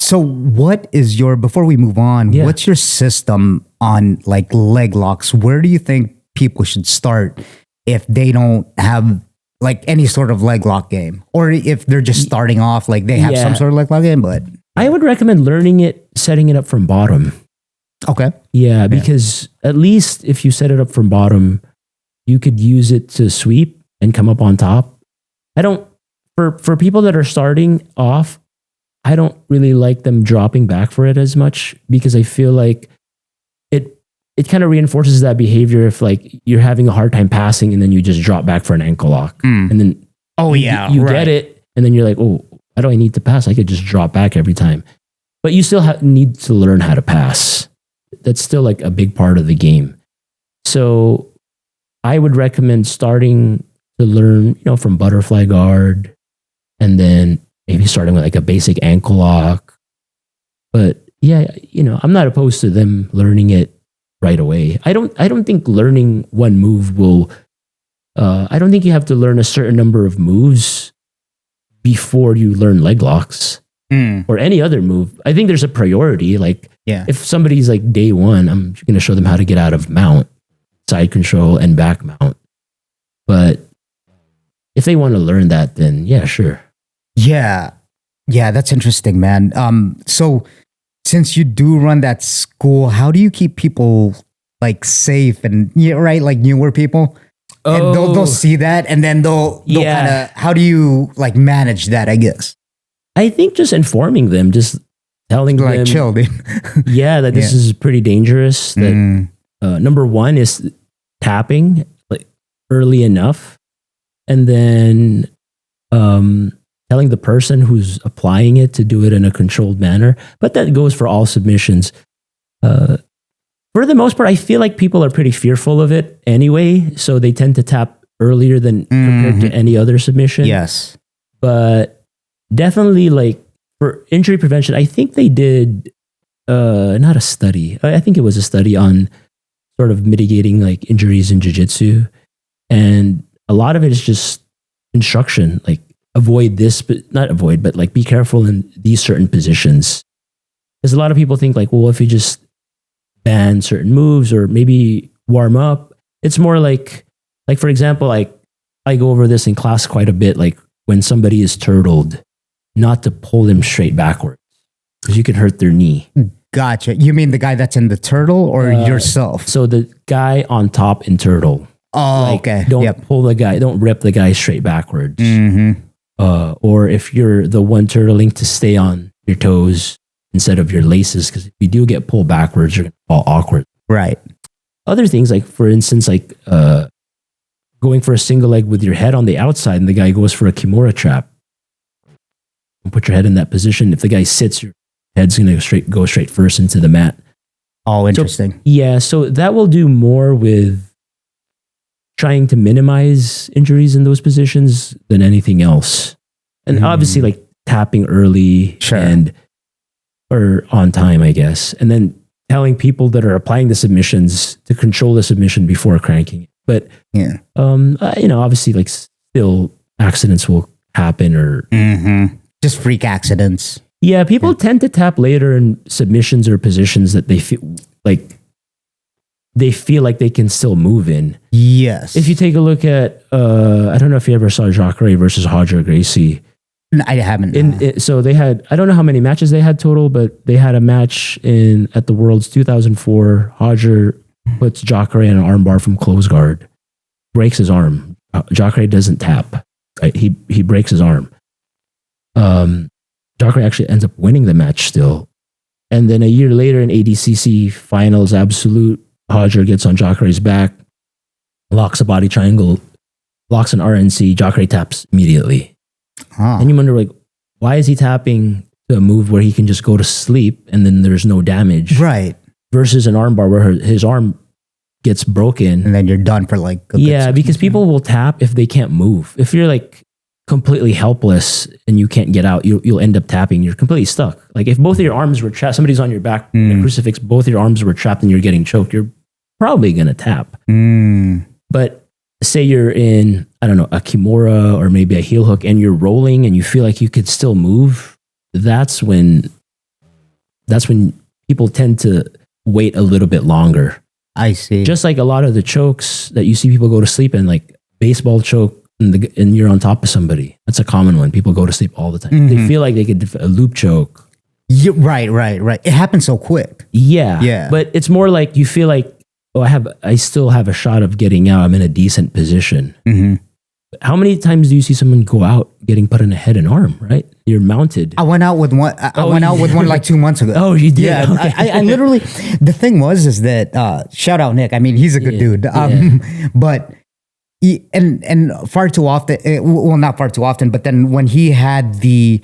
Speaker 1: So what is before we move on, what's your system on like leg locks? Where do you think people should start if they don't have like any sort of leg lock game? Or if they're just starting off, like they have some sort of leg lock game, but...
Speaker 2: I would recommend setting it up from bottom.
Speaker 1: Okay.
Speaker 2: Yeah, because at least if you set it up from bottom, you could use it to sweep and come up on top. For people that are starting off, I don't really like them dropping back for it as much, because I feel like it kind of reinforces that behavior if like you're having a hard time passing and then you just drop back for an ankle lock. And then you get it, and then you're like, oh, why do I need to pass? I could just drop back every time. But you still need to learn how to pass. That's still like a big part of the game. So I would recommend starting to learn, from butterfly guard, and then maybe starting with like a basic ankle lock. But yeah, I'm not opposed to them learning it right away. I don't think learning one move will, I don't think you have to learn a certain number of moves before you learn leg locks or any other move. I think there's a priority. Like if somebody's like day one, I'm going to show them how to get out of mount, side control and back mount. But if they want to learn that, then yeah, sure.
Speaker 1: Yeah, that's interesting, man. So since you do run that school, how do you keep people like safe and like newer people? And they'll see that, and then they'll kind of, how do you like manage that, I guess?
Speaker 2: I think just informing them, just telling them,
Speaker 1: like, chill, dude.
Speaker 2: that this is pretty dangerous. That number one is tapping like early enough, and then telling the person who's applying it to do it in a controlled manner. But that goes for all submissions. For the most part, I feel like people are pretty fearful of it anyway, so they tend to tap earlier than compared to any other submission.
Speaker 1: Yes.
Speaker 2: But definitely like for injury prevention, I think they did not a study. I think it was a study on sort of mitigating like injuries in jiu-jitsu. And a lot of it is just instruction, like avoid this, but not avoid, but like be careful in these certain positions. Because a lot of people think like, well, if you just ban certain moves or maybe warm up, it's more like for example, like I go over this in class quite a bit, like when somebody is turtled, not to pull them straight backwards because you could hurt their knee.
Speaker 1: Gotcha. You mean the guy that's in the turtle or yourself?
Speaker 2: So the guy on top in turtle.
Speaker 1: Oh,
Speaker 2: like,
Speaker 1: okay.
Speaker 2: Don't pull the guy, don't rip the guy straight backwards.
Speaker 1: Mm-hmm.
Speaker 2: Or if you're the one turtling, to stay on your toes instead of your laces, because if you do get pulled backwards, you're going to fall awkward.
Speaker 1: Right.
Speaker 2: Other things, like for instance, like going for a single leg with your head on the outside and the guy goes for a kimura trap. And put your head in that position. If the guy sits, your head's going to go straight first into the mat.
Speaker 1: Oh, interesting.
Speaker 2: So that will do more with trying to minimize injuries in those positions than anything else. And obviously like tapping early or on time, I guess. And then telling people that are applying the submissions to control the submission before cranking it. But, obviously like still accidents will happen or
Speaker 1: just freak accidents.
Speaker 2: Yeah. People tend to tap later in submissions or positions that they feel like they can still move in.
Speaker 1: Yes.
Speaker 2: If you take a look at, I don't know if you ever saw Jacare versus Roger Gracie.
Speaker 1: No, I haven't.
Speaker 2: So they had, I don't know how many matches they had total, but they had a match at the Worlds 2004. Roger puts Jacare in an armbar from close guard, breaks his arm. Jacare doesn't tap. Right? He breaks his arm. Jacare actually ends up winning the match still. And then a year later in ADCC finals, absolute, Roger gets on Jacare's back, locks a body triangle, locks an RNC, Jacare taps immediately. And you wonder, like, why is he tapping to a move where he can just go to sleep and then there's no damage?
Speaker 1: Right.
Speaker 2: Versus an armbar where his arm gets broken.
Speaker 1: And then you're done for like a
Speaker 2: good because people will tap if they can't move. If you're like completely helpless and you can't get out, you'll end up tapping. You're completely stuck. Like if both of your arms were trapped, somebody's on your back in a crucifix, both your arms were trapped and you're getting choked, you're probably going to tap. But say you're in, I don't know, a kimura or maybe a heel hook and you're rolling and you feel like you could still move, that's when people tend to wait a little bit longer.
Speaker 1: I see.
Speaker 2: Just like a lot of the chokes that you see people go to sleep in, like baseball choke and you're on top of somebody. That's a common one. People go to sleep all the time. They feel like they could a loop choke.
Speaker 1: Yeah, right. It happens so quick.
Speaker 2: Yeah. But it's more like you feel like, I still have a shot of getting out. I'm in a decent position. How many times do you see someone go out getting put in a head and arm, right? You're mounted.
Speaker 1: I went out with one. I went out with one like 2 months ago.
Speaker 2: Oh, you did?
Speaker 1: Yeah.
Speaker 2: Okay.
Speaker 1: I literally, the thing is that, shout out Nick. I mean, he's a good dude. But and far too often, well, not far too often, but then when he had the,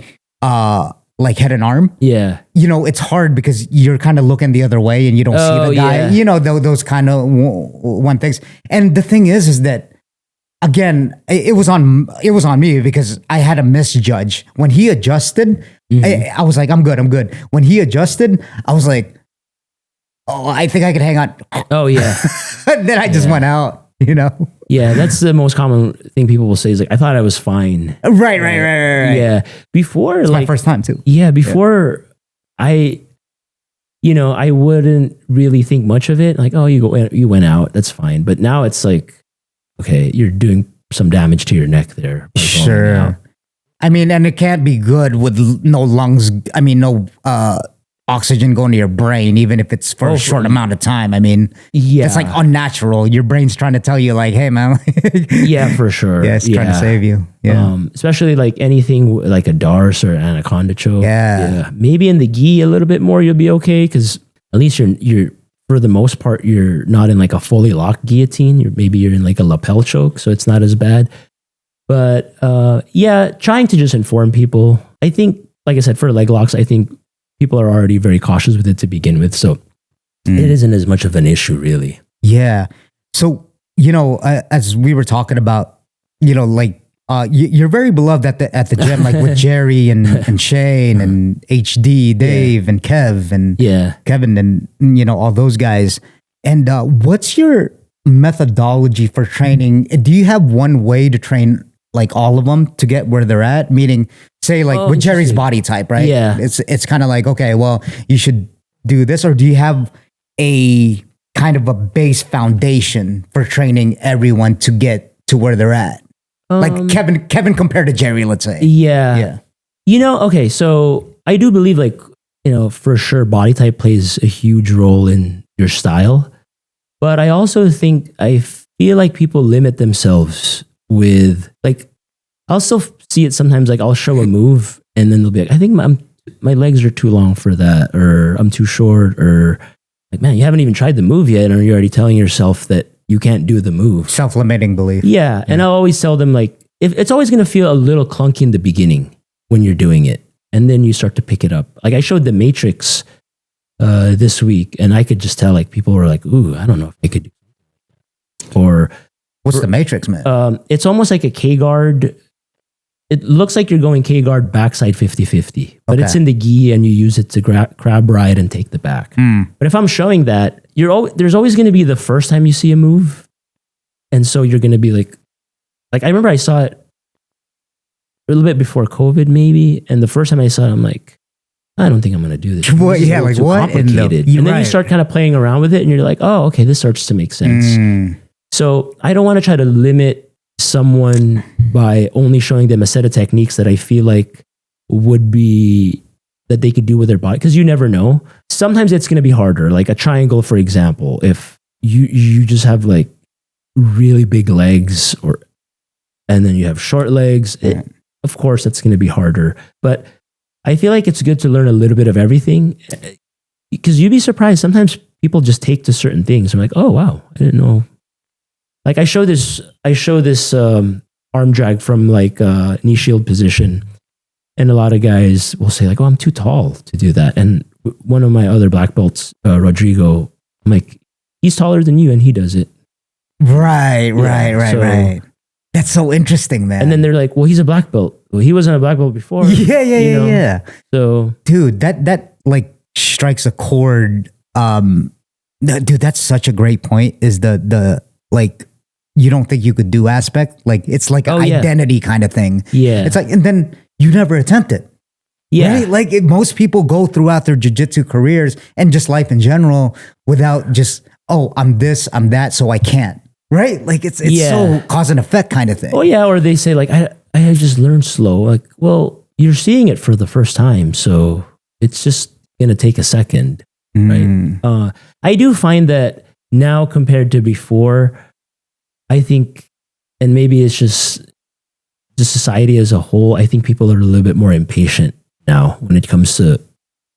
Speaker 1: like head and arm, it's hard because you're kind of looking the other way and you don't see the guy, those kind of one things. And the thing is that, again, it was on me because I had a misjudge. When he adjusted, I was like, I'm good. When he adjusted, I was like, oh, I think I could hang on.
Speaker 2: Oh yeah.
Speaker 1: Then I just went out,
Speaker 2: Yeah, that's the most common thing people will say is like, I thought I was fine.
Speaker 1: Right.
Speaker 2: Yeah. Before,
Speaker 1: it's my first time too.
Speaker 2: Yeah, before I wouldn't really think much of it. Like, oh, you went out, that's fine. But now it's like, okay, you're doing some damage to your neck there.
Speaker 1: Sure. I mean, and it can't be good with no lungs. I mean, no oxygen going to your brain, even if it's for a short amount of time. I mean, it's like unnatural. Your brain's trying to tell you like, hey, man.
Speaker 2: Yeah, for sure.
Speaker 1: Yeah, it's trying to save you. Yeah.
Speaker 2: Especially like anything like a Dars or an anaconda choke.
Speaker 1: Yeah.
Speaker 2: Maybe in the gi a little bit more, you'll be okay because at least you're for the most part, you're not in like a fully locked guillotine. You're in like a lapel choke, so it's not as bad. But trying to just inform people. I think, like I said, for leg locks, I think people are already very cautious with it to begin with, so it isn't as much of an issue, really.
Speaker 1: Yeah. So as we were talking about, like you're very beloved at the gym, like with Jerry and Shane and HD, Dave and Kev and Kevin and all those guys. And what's your methodology for training? Do you have one way to train like all of them to get where they're at? Meaning, say like with Jerry's body type, right?
Speaker 2: Yeah,
Speaker 1: it's kind of like, okay, well, you should do this, or do you have a kind of a base foundation for training everyone to get to where they're at? Like Kevin compared to Jerry, let's say.
Speaker 2: Yeah. Okay, so I do believe like, for sure body type plays a huge role in your style. But I also I feel like people limit themselves with like, I'll still see it sometimes, like I'll show a move and then they'll be like, I think my legs are too long for that, or I'm too short, or like, man, you haven't even tried the move yet and you're already telling yourself that you can't do the move.
Speaker 1: Self-limiting belief.
Speaker 2: Yeah. And I'll always tell them like, if it's always going to feel a little clunky in the beginning when you're doing it. And then you start to pick it up. Like I showed the Matrix this week and I could just tell like people were like, ooh, I don't know if I could do it. Or
Speaker 1: what's the Matrix, man?
Speaker 2: It's almost like a K-guard. It looks like you're going K-guard backside 50-50, but it's in the gi and you use it to crab ride and take the back. But if I'm showing that, there's always going to be the first time you see a move. And so you're going to be like I remember I saw it a little bit before COVID maybe. And the first time I saw it, I'm like, I don't think I'm going to do this.
Speaker 1: What? Yeah, like what?
Speaker 2: Complicated. And then you start kind of playing around with it and you're like, oh, okay, this starts to make sense. So I don't want to try to limit someone by only showing them a set of techniques that I feel like would be that they could do with their body, because you never know. Sometimes it's going to be harder, like a triangle, for example. If you just have like really big legs, and then you have short legs, of course that's going to be harder. But I feel like it's good to learn a little bit of everything, because you'd be surprised. Sometimes people just take to certain things. I'm like, oh wow, I didn't know. Like I show this arm drag from like knee shield position, and a lot of guys will say like, oh, I'm too tall to do that. And one of my other black belts, Rodrigo, I'm like, he's taller than you and he does it.
Speaker 1: Right. That's so interesting, man.
Speaker 2: And then they're like, well, he's a black belt. Well, he wasn't a black belt before.
Speaker 1: Yeah.
Speaker 2: So,
Speaker 1: dude, that like strikes a chord. Dude, that's such a great point. Is the like, you don't think you could do aspect? Like, it's like an identity kind of thing.
Speaker 2: Yeah.
Speaker 1: It's like, and then you never attempt it. Yeah. Right? Like most people go throughout their jiu-jitsu careers and just life in general without just, oh, I'm this, I'm that, so I can't. Right? Like it's so cause and effect kind of thing.
Speaker 2: Oh yeah. Or they say like, I just learned slow. Like, well, you're seeing it for the first time. So it's just going to take a second. Right. I do find that now compared to before, I think, and maybe it's just the society as a whole, I think people are a little bit more impatient now when it comes to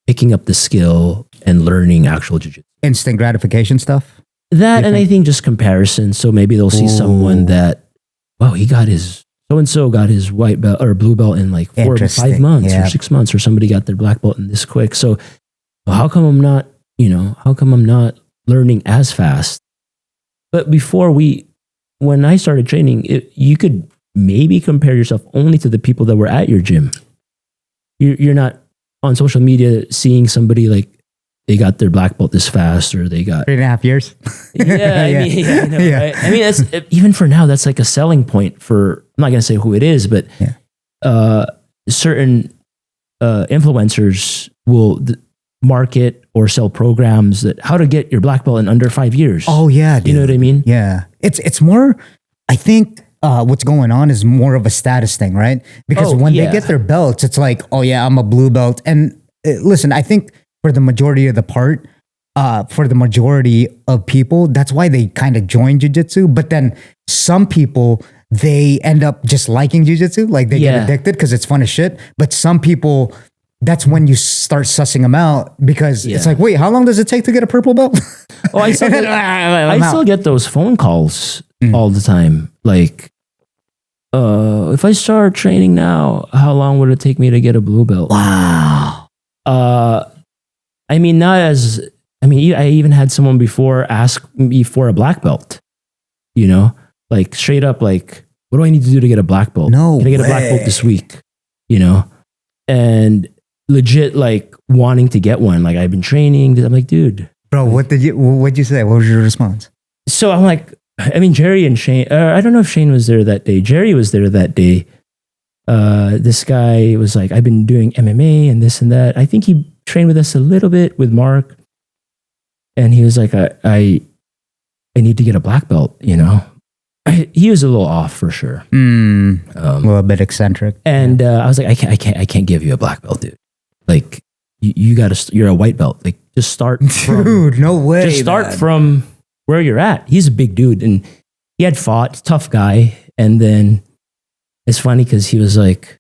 Speaker 2: picking up the skill and learning actual jiu-jitsu.
Speaker 1: Instant gratification stuff?
Speaker 2: That, and I think just comparison. So maybe they'll see someone that, wow, so-and-so got his white belt or blue belt in like 4 to 5 months or 6 months, or somebody got their black belt in this quick. So well, how come I'm not learning as fast? But before when I started training, you could maybe compare yourself only to the people that were at your gym. You're not on social media seeing somebody like they got their black belt this fast, or they got
Speaker 1: 3.5 years.
Speaker 2: I know, right? I mean, that's, even for now, that's like a selling point for, I'm not going to say who it is, but certain influencers will market or sell programs that how to get your black belt in under 5 years.
Speaker 1: Oh yeah. Dude.
Speaker 2: You know what I mean?
Speaker 1: Yeah. It's more, I think what's going on is more of a status thing, right? Because when they get their belts, it's like, oh yeah, I'm a blue belt. And listen, I think for the majority of people, that's why they kind of join jiu-jitsu. But then some people, they end up just liking jiu-jitsu. Like they get addicted because it's fun as shit. But some people, that's when you start sussing them out, because it's like, wait, how long does it take to get a purple belt?
Speaker 2: Oh, I still get those phone calls all the time. Like, if I start training now, how long would it take me to get a blue belt?
Speaker 1: Wow.
Speaker 2: I mean, I even had someone before ask me for a black belt, like straight up, like, what do I need to do to get a black belt?
Speaker 1: No
Speaker 2: Can I get a black belt this week? You know, and legit like wanting to get one. Like I've been training. I'm like, dude,
Speaker 1: bro, what'd you say? What was your response?
Speaker 2: So I'm like, I mean, Jerry and Shane, I don't know if Shane was there that day. Jerry was there that day. This guy was like, I've been doing MMA and this and that. I think he trained with us a little bit with Mark. And he was like, I need to get a black belt, you know? He was a little off for sure.
Speaker 1: A little bit eccentric.
Speaker 2: And I was like, I can't give you a black belt, dude. Like you gotta, you're a white belt. Like just start from,
Speaker 1: dude, no way.
Speaker 2: Just start from where you're at. He's a big dude and he had fought, tough guy. And then it's funny because he was like,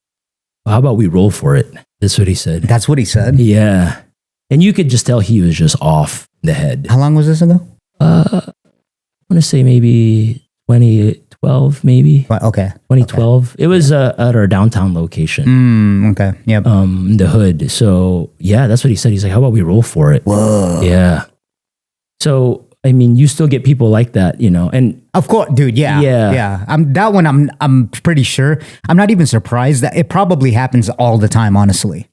Speaker 2: well, how about we roll for it? That's what he said.
Speaker 1: That's what he said?
Speaker 2: Yeah. And you could just tell he was just off the head.
Speaker 1: How long was this ago?
Speaker 2: I want to say maybe 2012, maybe.
Speaker 1: Okay.
Speaker 2: 2012. Okay. It was at our downtown location.
Speaker 1: Okay. Yep.
Speaker 2: The hood. So yeah, that's what he said. He's like, how about we roll for it?
Speaker 1: Whoa.
Speaker 2: Yeah. So, I mean, you still get people like that, you know, and
Speaker 1: of course, dude. Yeah. I'm pretty sure. I'm not even surprised that it probably happens all the time, honestly.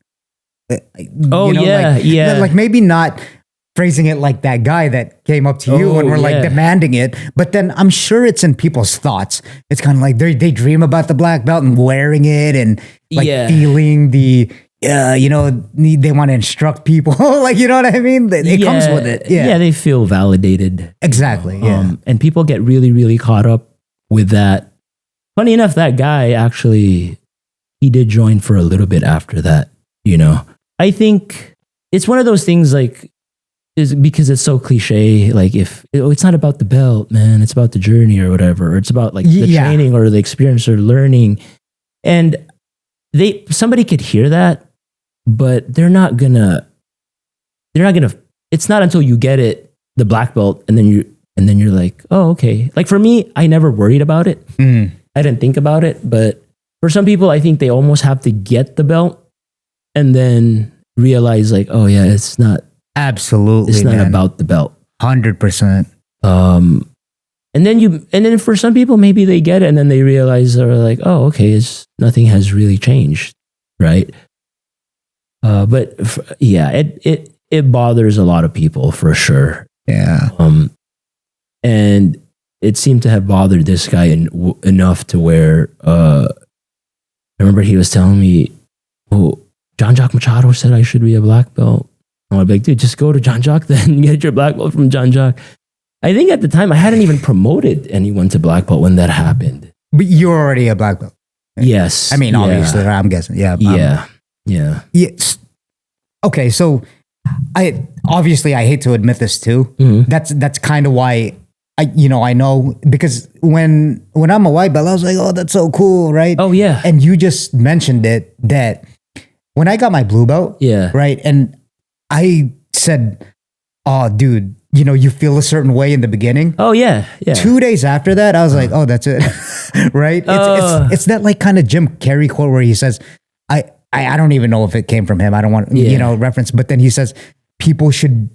Speaker 2: Oh, yeah.
Speaker 1: Like maybe not phrasing it like that guy that came up to you and were like demanding it, but then I'm sure it's in people's thoughts. It's kind of like they dream about the black belt and wearing it and like feeling the, you know, they want to instruct people. Like, you know what I mean? It comes with it. Yeah.
Speaker 2: They feel validated.
Speaker 1: Exactly.
Speaker 2: And people get really, really caught up with that. Funny enough, that guy actually, he did join for a little bit after that, you know. I think it's one of those things like, is because it's so cliche. Like it's not about the belt, man, it's about the journey or whatever. Or it's about like the training or the experience or learning. And somebody could hear that, but they're not gonna, it's not until you get it, the black belt, and then you're like, oh, okay. Like for me, I never worried about it. I didn't think about it, but for some people, I think they almost have to get the belt and then realize like, oh yeah, it's not about the belt.
Speaker 1: 100%.
Speaker 2: And then for some people, maybe they get it and then they realize they're like, oh, okay, nothing has really changed. Right. But it bothers a lot of people for sure.
Speaker 1: Yeah.
Speaker 2: And it seemed to have bothered this guy enough to where, I remember he was telling me, oh, John Jock Machado said I should be a black belt. I'm like, dude, just go to John Jock then, get your black belt from John Jock. I think at the time I hadn't even promoted anyone to black belt when that happened.
Speaker 1: But you're already a black belt.
Speaker 2: Yes.
Speaker 1: I mean, obviously, I'm guessing. Yeah.
Speaker 2: Yeah.
Speaker 1: Yes. Okay, so I hate to admit this too.
Speaker 2: Mm-hmm.
Speaker 1: That's kind of why I know, because when I'm a white belt, I was like, oh, that's so cool, right?
Speaker 2: Oh yeah.
Speaker 1: And you just mentioned it that when I got my blue belt, right, and I said, oh, dude, you know, you feel a certain way in the beginning.
Speaker 2: Oh yeah.
Speaker 1: 2 days after that, I was like, oh, that's it, right? It's that like kind of Jim Carrey quote where he says, I don't even know if it came from him. I don't want reference, but then he says people should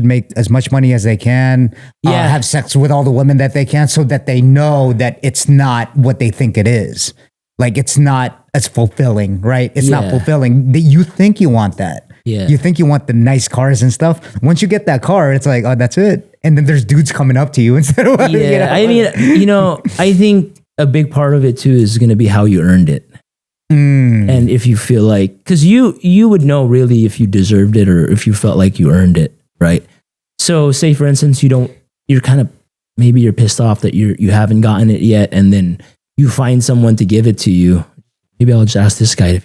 Speaker 1: make as much money as they can, have sex with all the women that they can, so that they know that it's not what they think it is. Like it's not as fulfilling, right? It's not fulfilling. You think you want that.
Speaker 2: Yeah.
Speaker 1: You think you want the nice cars and stuff. Once you get that car, it's like, oh, that's it. And then there's dudes coming up to you instead of
Speaker 2: I mean, I think a big part of it too is going to be how you earned it. And if you feel like, because you would know really if you deserved it or if you felt like you earned it, right? So say for instance, you're kind of, maybe you're pissed off that you haven't gotten it yet, and then you find someone to give it to you. Maybe I'll just ask this guy.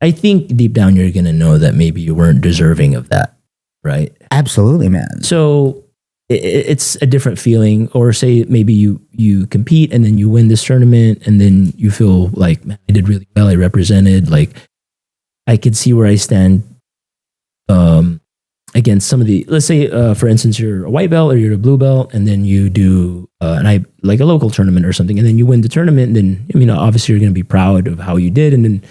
Speaker 2: I think deep down you're going to know that maybe you weren't deserving of that, right?
Speaker 1: Absolutely, man.
Speaker 2: So it's a different feeling. Or say maybe you compete and then you win this tournament and then you feel like, man, I did really well. I represented. Like I could see where I stand against some of the, let's say for instance, you're a white belt or you're a blue belt, and then you do like a local tournament or something, and then you win the tournament. And then obviously you're going to be proud of how you did, and then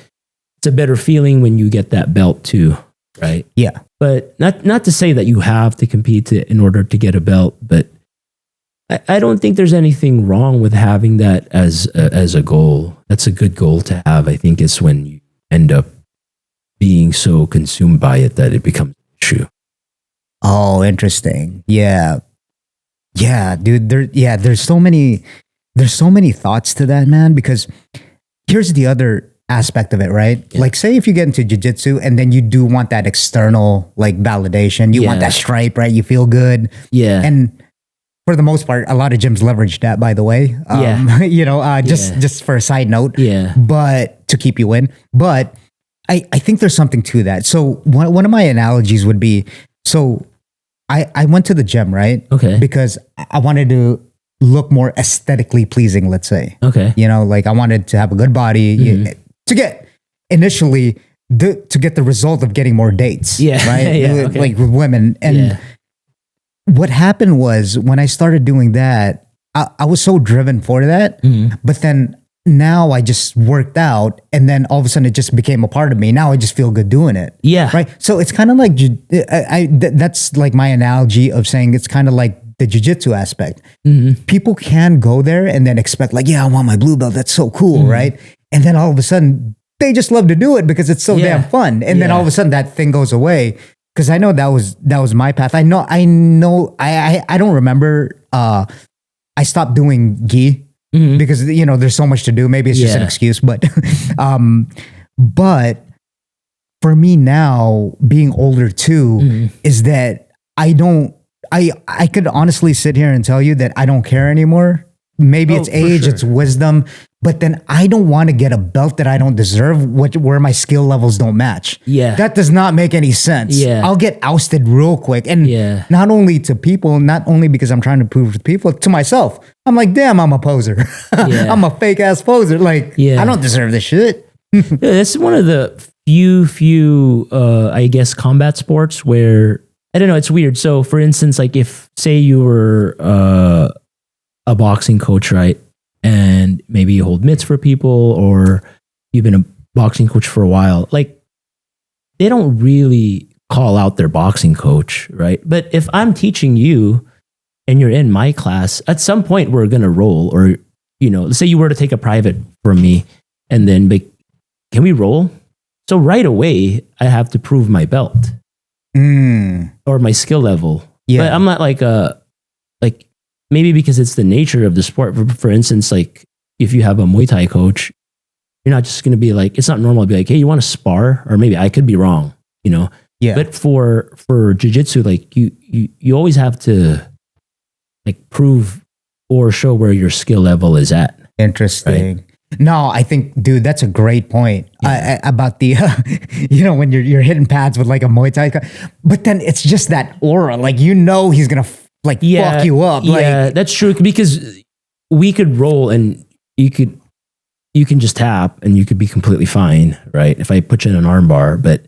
Speaker 2: it's a better feeling when you get that belt too, right?
Speaker 1: Yeah.
Speaker 2: But not to say that you have to compete in order to get a belt, but I don't think there's anything wrong with having that as a goal. That's a good goal to have. I think it's when you end up being so consumed by it that it becomes an issue.
Speaker 1: Oh, interesting. Yeah. Yeah, dude. There's so many thoughts to that, man, because here's the other aspect of it, right?
Speaker 2: Yeah.
Speaker 1: Like, say if you get into jiu-jitsu and then you do want that external like validation, you want that stripe, right? You feel good.
Speaker 2: Yeah.
Speaker 1: And for the most part, a lot of gyms leverage that, by the way. Just for a side note.
Speaker 2: Yeah.
Speaker 1: But to keep you in. But I think there's something to that. So one of my analogies would be, so I went to the gym, right?
Speaker 2: Okay.
Speaker 1: Because I wanted to look more aesthetically pleasing, let's say.
Speaker 2: Okay.
Speaker 1: You know, like I wanted to have a good body to get initially to get the result of getting more dates.
Speaker 2: Yeah.
Speaker 1: Right. Like with women. And what happened was when I started doing that, I was so driven for that. But then now I just worked out and then all of a sudden it just became a part of me. Now I just feel good doing it.
Speaker 2: Yeah.
Speaker 1: Right. So it's kind of like, that's like my analogy of saying it's kind of like the jiu-jitsu aspect. People can go there and then expect like, yeah, I want my blue belt. That's so cool. Right. And then all of a sudden they just love to do it because it's so damn fun. And then all of a sudden that thing goes away. Cause I know that was my path. I don't remember, I stopped doing gi because, you know, there's so much to do. Maybe it's just an excuse, but for me now being older too, is that I could honestly sit here and tell you that I don't care anymore. Maybe it's age, it's wisdom, but then I don't want to get a belt that I don't deserve, where my skill levels don't match.
Speaker 2: Yeah.
Speaker 1: That does not make any sense.
Speaker 2: Yeah.
Speaker 1: I'll get ousted real quick. And not only to people, not only because I'm trying to prove to people, to myself. I'm like, damn, I'm a poser. I'm a fake ass poser. Like, I don't deserve this shit.
Speaker 2: That's one of the few, I guess, combat sports where, I don't know, it's weird. So for instance, like if say you were a boxing coach, right? And maybe you hold mitts for people or you've been a boxing coach for a while, like they don't really call out their boxing coach, right? But if I'm teaching you and you're in my class, at some point we're going to roll, or, you know, let's say you were to take a private from me and then can we roll? So right away I have to prove my belt or my skill level. Yeah. But I'm not like maybe because it's the nature of the sport. For instance, like if you have a Muay Thai coach, you're not just going to be like, it's not normal to be like, hey, you want to spar? Or maybe I could be wrong, you know? Yeah. But for jiu-jitsu, like you always have to like prove or show where your skill level is at.
Speaker 1: Interesting. Right? No, I think, dude, that's a great point about the, you know, when you're hitting pads with like a Muay Thai, but then it's just that aura, like, you know, he's going to fuck you up.
Speaker 2: Yeah,
Speaker 1: like,
Speaker 2: that's true, because we could roll and you can just tap and you could be completely fine, right? If I put you in an arm bar. But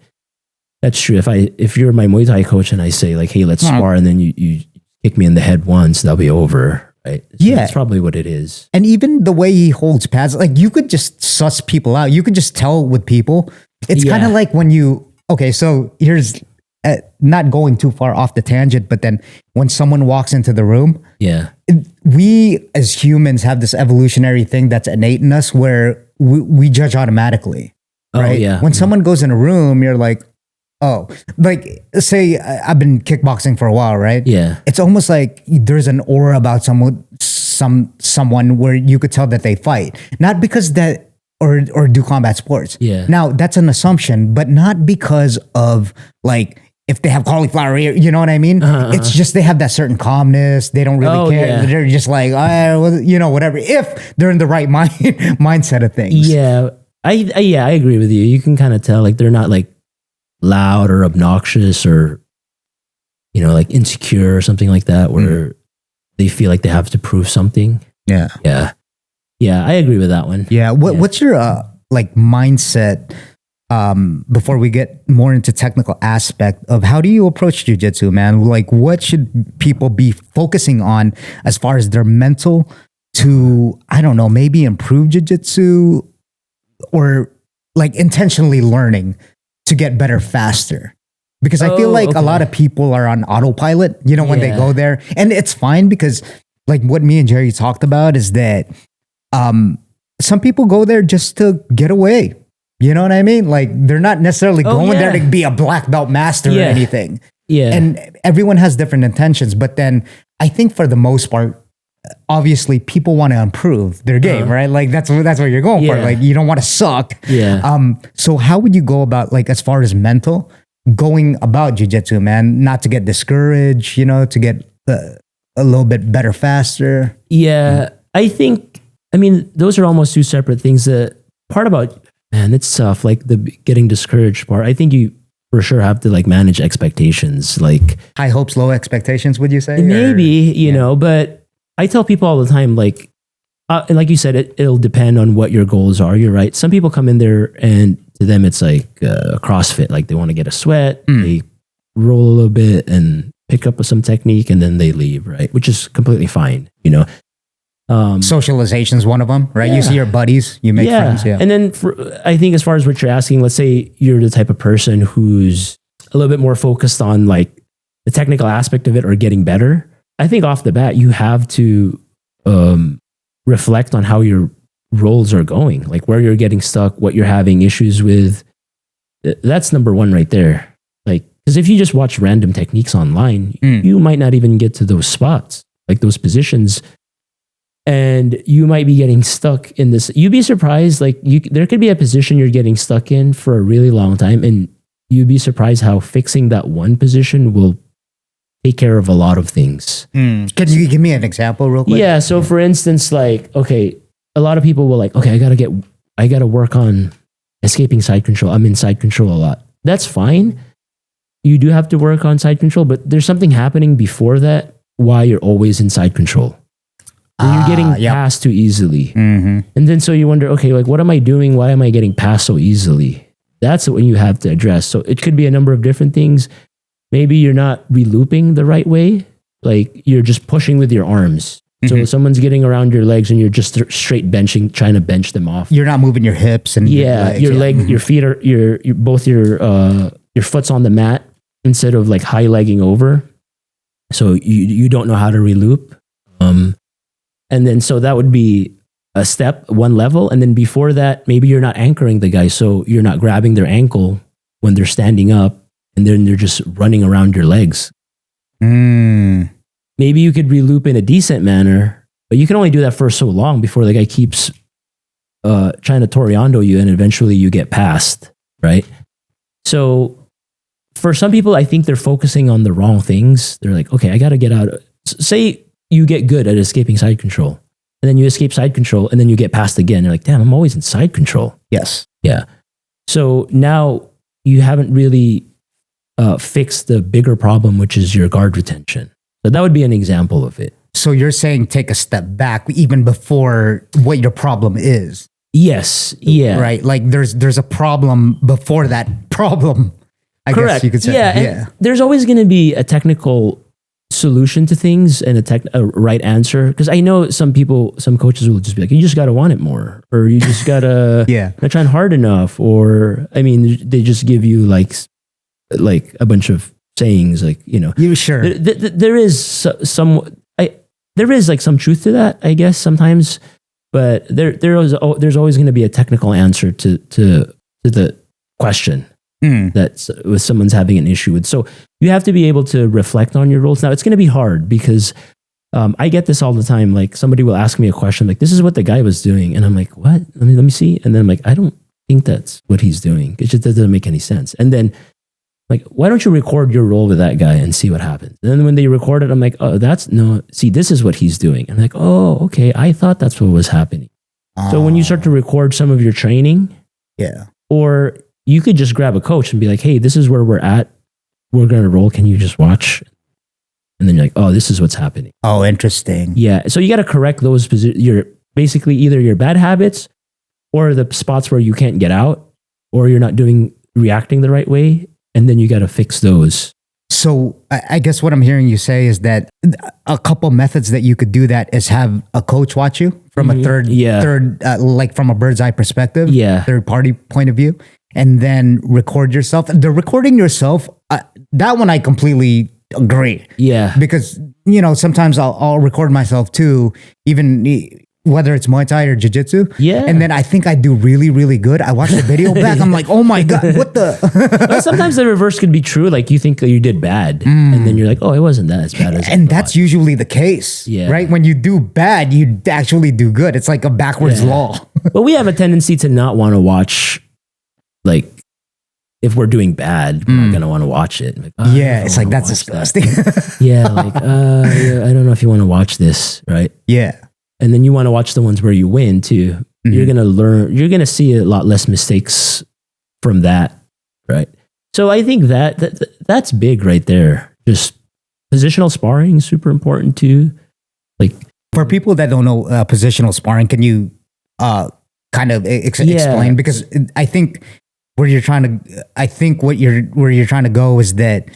Speaker 2: that's true. If you're my Muay Thai coach and I say like, hey, let's spar, and then you kick me in the head once, that'll be over, right? So that's probably what it is.
Speaker 1: And even the way he holds pads, like you could just suss people out. You could just tell with people. It's kind of like when so here's, not going too far off the tangent, but then when someone walks into the room, we as humans have this evolutionary thing that's innate in us where we judge automatically, right? When someone goes in a room, you're like, oh, like say I've been kickboxing for a while, right? Yeah. It's almost like there's an aura about someone where you could tell that they fight, not because that or do combat sports. Yeah. Now that's an assumption, but not because of like, if they have cauliflower ear, you know what I mean? It's just they have that certain calmness. They don't really care. Yeah. They're just like, you know, whatever. If they're in the right mindset of things. Yeah, I agree with you. You can kind of tell, like they're not like loud or obnoxious or, you know, like insecure or something like that, where they feel like they have to prove something. Yeah, I agree with that one. Yeah. What's your like mindset? Before we get more into technical aspect of how do you approach jiu-jitsu, man? Like what should people be focusing on as far as their mental to, I don't know, maybe improve jiu-jitsu or like intentionally learning to get better faster? Because I feel like a lot of people are on autopilot, you know, when they go there, and it's fine because like what me and Jerry talked about is that some people go there just to get away. You know what I mean? Like they're not necessarily going there to be a black belt master or anything.
Speaker 2: Yeah.
Speaker 1: And everyone has different intentions. But then I think for the most part, obviously people want to improve their game, right? Like that's what you're going for. Like you don't want to suck.
Speaker 2: Yeah.
Speaker 1: So how would you go about, like, as far as mental, going about jiu-jitsu, man, not to get discouraged, you know, to get a little bit better faster?
Speaker 2: Yeah. I mean, those are almost two separate things. The part about, man, it's tough. Like the getting discouraged part, I think you for sure have to like manage expectations. Like
Speaker 1: high hopes, low expectations, would you say?
Speaker 2: Maybe, you know, but I tell people all the time, like, and like you said, it'll depend on what your goals are. You're right. Some people come in there and to them it's like CrossFit. Like they want to get a sweat, they roll a little bit and pick up some technique and then they leave, right? Which is completely fine, you know.
Speaker 1: Socialization is one of them, right? You see your buddies, you make friends. Yeah.
Speaker 2: And then I think as far as what you're asking, let's say you're the type of person who's a little bit more focused on like the technical aspect of it or getting better. I think off the bat, you have to reflect on how your roles are going, like where you're getting stuck, what you're having issues with. That's number one right there. Like, because if you just watch random techniques online, you might not even get to those spots, like those positions. And you might be getting stuck in this. You'd be surprised, like there could be a position you're getting stuck in for a really long time, and you'd be surprised how fixing that one position will take care of a lot of things.
Speaker 1: Can you give me an example real quick?
Speaker 2: Yeah. So for instance, like, okay, a lot of people will like, okay, I gotta work on escaping side control. I'm in side control a lot. That's fine. You do have to work on side control, but there's something happening before that why you're always in side control. You're getting passed too easily. And then so you wonder, okay, like what am I doing? Why am I getting passed so easily? That's what you have to address. So it could be a number of different things. Maybe you're not re-looping the right way. Like you're just pushing with your arms. So someone's getting around your legs and you're just straight benching, trying to bench them off.
Speaker 1: You're not moving your hips and
Speaker 2: your leg, your feet are, your foot's on the mat instead of like high legging over. So you don't know how to re-loop. And then, so that would be a step, one level. And then before that, maybe you're not anchoring the guy. So you're not grabbing their ankle when they're standing up and then they're just running around your legs. Maybe you could re-loop in a decent manner, but you can only do that for so long before the guy keeps trying to Toriando you and eventually you get passed, right? So for some people, I think they're focusing on the wrong things. They're like, okay, I got to get out. Say you get good at escaping side control and then you escape side control and then you get passed again. You're like, damn, I'm always in side control.
Speaker 1: Yes.
Speaker 2: Yeah. So now you haven't really fixed the bigger problem, which is your guard retention. So that would be an example of it.
Speaker 1: So you're saying take a step back even before what your problem is.
Speaker 2: Yes. Yeah.
Speaker 1: Right. Like there's a problem before that problem. I guess you could say.
Speaker 2: Yeah. And there's always going to be a technical solution to things and a right answer. Because I know some coaches will just be like, you just got to want it more, or you just got to not trying hard enough, or I mean, they just give you like a bunch of sayings, like, you know.
Speaker 1: You sure?
Speaker 2: There is there is like some truth to that, I guess, sometimes, but there's always going to be a technical answer to the question. That's with someone's having an issue with. So you have to be able to reflect on your roles. Now it's going to be hard because I get this all the time. Like somebody will ask me a question, like, this is what the guy was doing. And I'm like, what? Let me see. And then I'm like, I don't think that's what he's doing. It just doesn't make any sense. And then like, why don't you record your role with that guy and see what happens? And then when they record it, I'm like, oh, see, this is what he's doing. And I'm like, oh, okay. I thought that's what was happening. So when you start to record some of your training, or you could just grab a coach and be like, hey, this is where we're at. We're going to roll. Can you just watch? And then you're like, oh, this is what's happening.
Speaker 1: Oh, interesting.
Speaker 2: Yeah. So you got to correct those basically either your bad habits or the spots where you can't get out, or you're not reacting the right way. And then you got to fix those.
Speaker 1: So I guess what I'm hearing you say is that a couple methods that you could do that is have a coach watch you from a third, like from a bird's eye perspective, third party point of view, and then record yourself. The recording yourself, that one I completely agree.
Speaker 2: Yeah.
Speaker 1: Because, sometimes I'll record myself too, even whether it's Muay Thai or Jiu-Jitsu.
Speaker 2: Yeah.
Speaker 1: And then I think I do really, really good. I watch the video back. I'm like, oh my God, what the?
Speaker 2: But sometimes the reverse could be true. Like you think that you did bad and then you're like, oh, it wasn't that as bad as I
Speaker 1: And
Speaker 2: thought.
Speaker 1: that's usually the case,
Speaker 2: Yeah.
Speaker 1: right? When you do bad, you actually do good. It's like a backwards law.
Speaker 2: But we have a tendency to not want to watch, like, if we're doing bad, we're not going to want to watch it. Like,
Speaker 1: Yeah, it's like, that's disgusting.
Speaker 2: Yeah, like, yeah, I don't know if you want to watch this, right?
Speaker 1: Yeah.
Speaker 2: And then you want to watch the ones where you win too. You're going to learn, you're going to see a lot less mistakes from that, right? So I think that's big right there. Just positional sparring is super important too. Like,
Speaker 1: for people that don't know positional sparring, can you kind of explain? Because I think where you're trying to go is that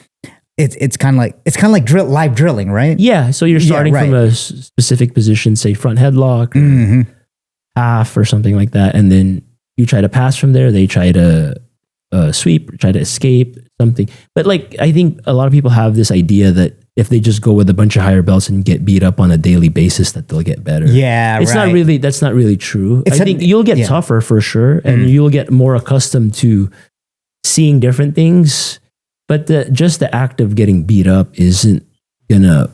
Speaker 1: it's kind of like live drilling, right?
Speaker 2: yeah. So you're starting from a specific position, say front headlock, or half, or something like that, and then you try to pass from there. They try to sweep, try to escape something. But like, I think a lot of people have this idea that if they just go with a bunch of higher belts and get beat up on a daily basis, that they'll get better.
Speaker 1: Yeah,
Speaker 2: it's not really. That's not really true. I think you'll get tougher for sure, and you'll get more accustomed to seeing different things. But just the act of getting beat up isn't gonna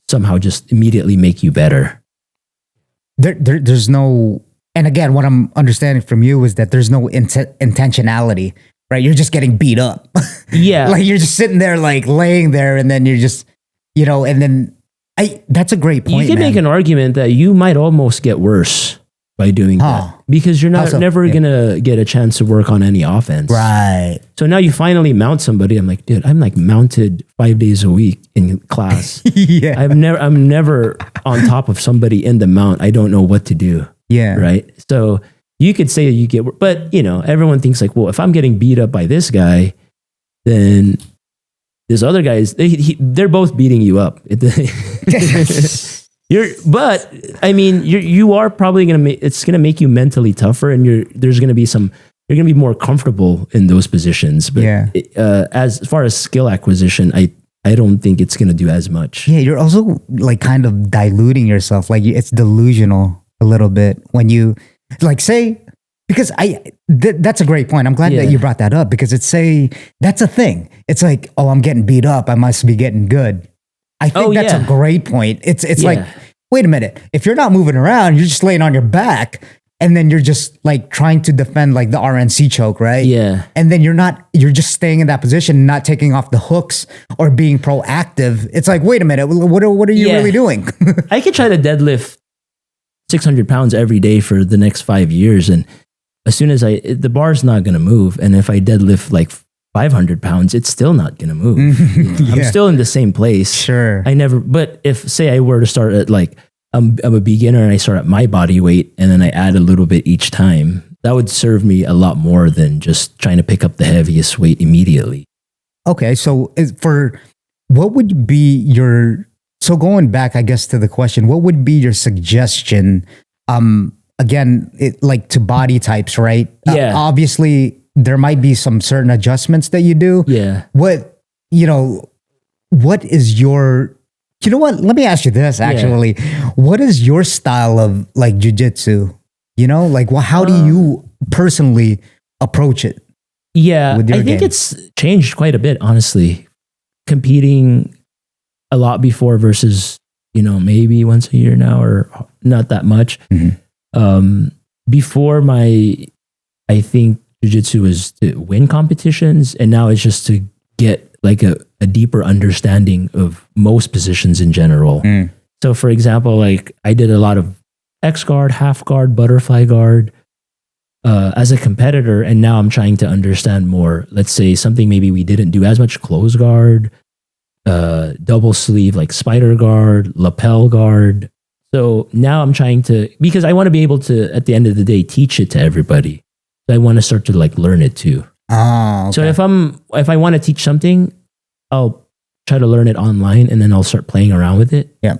Speaker 2: somehow just immediately make you better.
Speaker 1: There's no, and again, what I'm understanding from you is that there's no intentionality, right? You're just getting beat up.
Speaker 2: Yeah.
Speaker 1: Like you're just sitting there, like laying there, and then you're just, and then that's a great point.
Speaker 2: You can make an argument that you might almost get worse by doing that, because you're never gonna get a chance to work on any offense.
Speaker 1: Right.
Speaker 2: So now you finally mount somebody. I'm like, dude, I'm like mounted 5 days a week in class.
Speaker 1: Yeah.
Speaker 2: I'm never on top of somebody in the mount. I don't know what to do.
Speaker 1: Yeah.
Speaker 2: Right. So you could say that you get, but everyone thinks like, well, if I'm getting beat up by this guy, then this other guy they're both beating you up. But I mean, you are probably it's gonna make you mentally tougher, and you're gonna be more comfortable in those positions. But as far as skill acquisition, I don't think it's gonna do as much.
Speaker 1: Yeah, you're also like kind of diluting yourself. Like it's delusional a little bit when you like say, because that's a great point. I'm glad that you brought that up, because that's a thing. It's like, oh, I'm getting beat up, I must be getting good. I think that's a great point. It's like, wait a minute. If you're not moving around, you're just laying on your back, and then you're just like trying to defend like the RNC choke, right?
Speaker 2: Yeah.
Speaker 1: And then you're just staying in that position, not taking off the hooks or being proactive. It's like, wait a minute, what are you really doing?
Speaker 2: I could try to deadlift 600 pounds every day for the next 5 years, and as soon as the bar's not going to move, and if I deadlift like 500 pounds, it's still not going to move. I'm still in the same place.
Speaker 1: Sure.
Speaker 2: But if say I were to start at like, I'm a beginner and I start at my body weight and then I add a little bit each time, that would serve me a lot more than just trying to pick up the heaviest weight immediately. Okay.
Speaker 1: So what would be so going back, I guess, to the question, what would be your suggestion? Again, like to body types, right?
Speaker 2: Yeah.
Speaker 1: Obviously, there might be some certain adjustments that you do.
Speaker 2: Yeah.
Speaker 1: What is your, let me ask you this actually. What is your style of like jiu-jitsu? How do you personally approach it?
Speaker 2: Yeah. I think it's changed quite a bit, honestly. Competing a lot before versus, maybe once a year now, or not that much. Mm-hmm. Before I think jiu-jitsu was to win competitions, and now it's just to get like a deeper understanding of most positions in general. So for example, like I did a lot of X guard, half guard, butterfly guard as a competitor, and now I'm trying to understand more. Let's say something maybe we didn't do as much: close guard, double sleeve, like spider guard, lapel guard. So now I'm trying to, because I want to be able to, at the end of the day, teach it to everybody. I want to start to like learn it too.
Speaker 1: Oh, okay.
Speaker 2: So if I want to teach something, I'll try to learn it online, and then I'll start playing around with it.
Speaker 1: Yeah.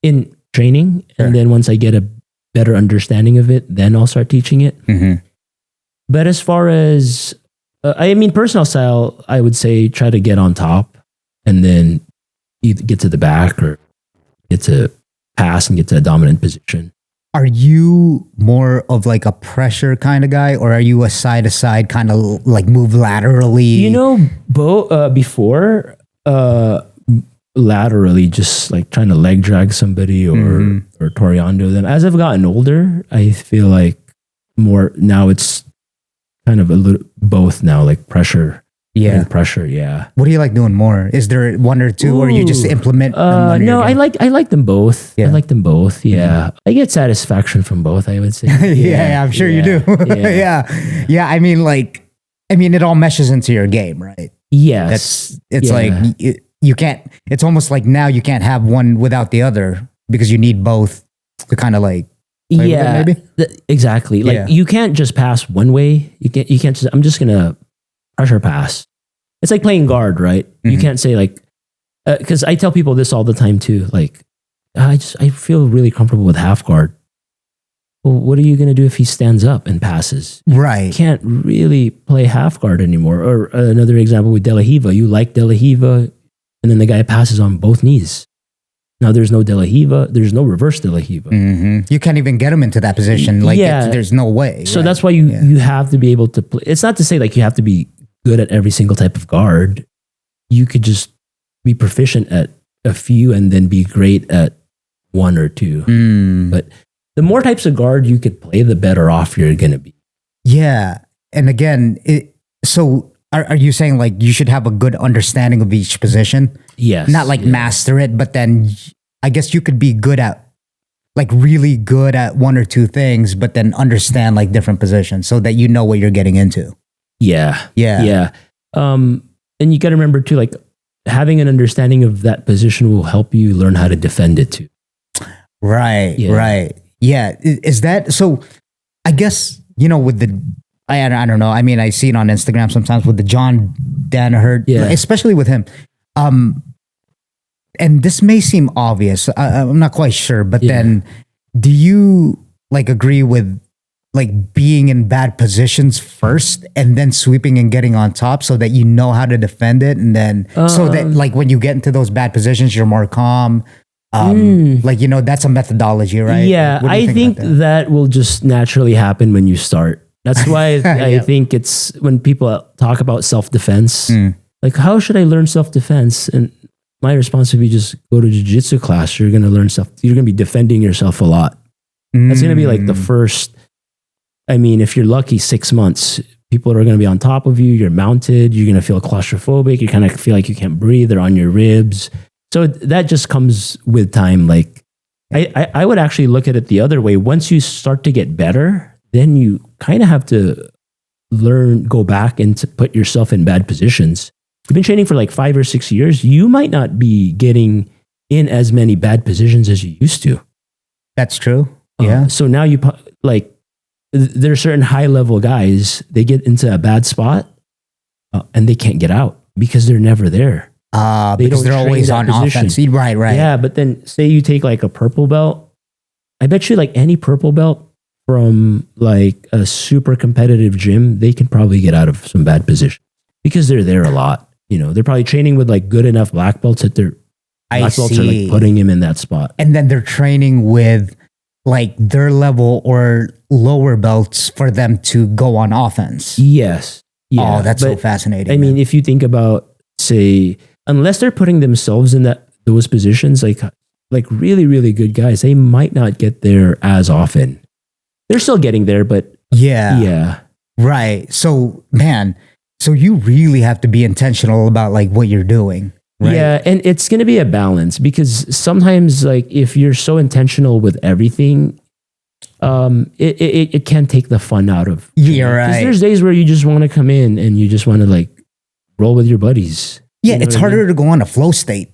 Speaker 2: In training. Sure. And then once I get a better understanding of it, then I'll start teaching it. Mm-hmm. But as far as, personal style, I would say try to get on top and then either get to the back or get to pass and get to a dominant position.
Speaker 1: Are you more of like a pressure kind of guy, or are you a side to side kind of like move laterally?
Speaker 2: You know, before laterally, just like trying to leg drag somebody or toreando them. As I've gotten older, I feel like more now it's kind of a little both now, like pressure.
Speaker 1: Yeah.
Speaker 2: Pressure. Yeah.
Speaker 1: What do you like doing more? Is there one or two, or you just implement?
Speaker 2: No, I like them both. Yeah. I like them both. Yeah. I get satisfaction from both, I would say.
Speaker 1: Yeah, I'm sure you do. Yeah. I mean, it all meshes into your game, right?
Speaker 2: Yes.
Speaker 1: It's like you can't, it's almost like now you can't have one without the other because you need both to kind of like,
Speaker 2: maybe? Exactly. Like you can't just pass one way. You can't just, I'm just going to pressure pass. It's like playing guard, right? You can't say like, because I tell people this all the time too. Like, I feel really comfortable with half guard. Well, what are you going to do if he stands up and passes?
Speaker 1: Right.
Speaker 2: You can't really play half guard anymore. Or another example with De La Riva. You like De La Riva, and then the guy passes on both knees. Now there's no De La Riva. There's no reverse De La Riva.
Speaker 1: You can't even get him into that position. Like, there's no way.
Speaker 2: So that's why you have to be able to play. It's not to say like you have to be good at every single type of guard. You could just be proficient at a few and then be great at one or two. But the more types of guard you could play, the better off you're going to be.
Speaker 1: Yeah. And again, so are you saying like you should have a good understanding of each position?
Speaker 2: Yes.
Speaker 1: Not like master it, but then I guess you could be good at, like really good at one or two things, but then understand like different positions so that you know what you're getting into.
Speaker 2: Yeah. And you got to remember too, like having an understanding of that position will help you learn how to defend it too.
Speaker 1: Right. Yeah. Is that, so I guess, with the, I don't know. I mean, I see it on Instagram sometimes with the John Danaher, especially with him. And this may seem obvious. I'm not quite sure, but then do you like agree with like being in bad positions first and then sweeping and getting on top so that you know how to defend it? And then so that like when you get into those bad positions, you're more calm. Like, that's a methodology, right?
Speaker 2: Yeah. I think that will just naturally happen when you start. That's why I think it's when people talk about self-defense, like how should I learn self-defense? And my response would be just go to jiu-jitsu class. You're going to learn you're going to be defending yourself a lot. That's going to be like the first, I mean, if you're lucky, 6 months, people are going to be on top of you. You're mounted. You're going to feel claustrophobic. You kind of feel like you can't breathe. They're on your ribs. So that just comes with time. Like I would actually look at it the other way. Once you start to get better, then you kind of have to go back and to put yourself in bad positions. You've been training for like 5 or 6 years. You might not be getting in as many bad positions as you used to.
Speaker 1: That's true. Yeah.
Speaker 2: So now there are certain high level guys, they get into a bad spot and they can't get out because they're never there.
Speaker 1: Because they're always on offense. Right.
Speaker 2: Yeah, but then say you take like a purple belt. I bet you like any purple belt from like a super competitive gym, they can probably get out of some bad position because they're there a lot. They're probably training with like good enough black belts that their black belts are like putting him in that spot.
Speaker 1: And then they're training with like their level or lower belts for them to go on offense.
Speaker 2: Yes. Yeah.
Speaker 1: Oh, that's so fascinating.
Speaker 2: I mean, if you think about, say, unless they're putting themselves in those positions, like really, really good guys, they might not get there as often. They're still getting there, but yeah.
Speaker 1: Right. So, man, so you really have to be intentional about like what you're doing. Right?
Speaker 2: Yeah, and it's going to be a balance because sometimes, like, if you're so intentional with everything, it can take the fun out of.
Speaker 1: You're right.
Speaker 2: Because there's days where you just want to come in and you just want to like roll with your buddies.
Speaker 1: Yeah, it's harder to go on a flow state.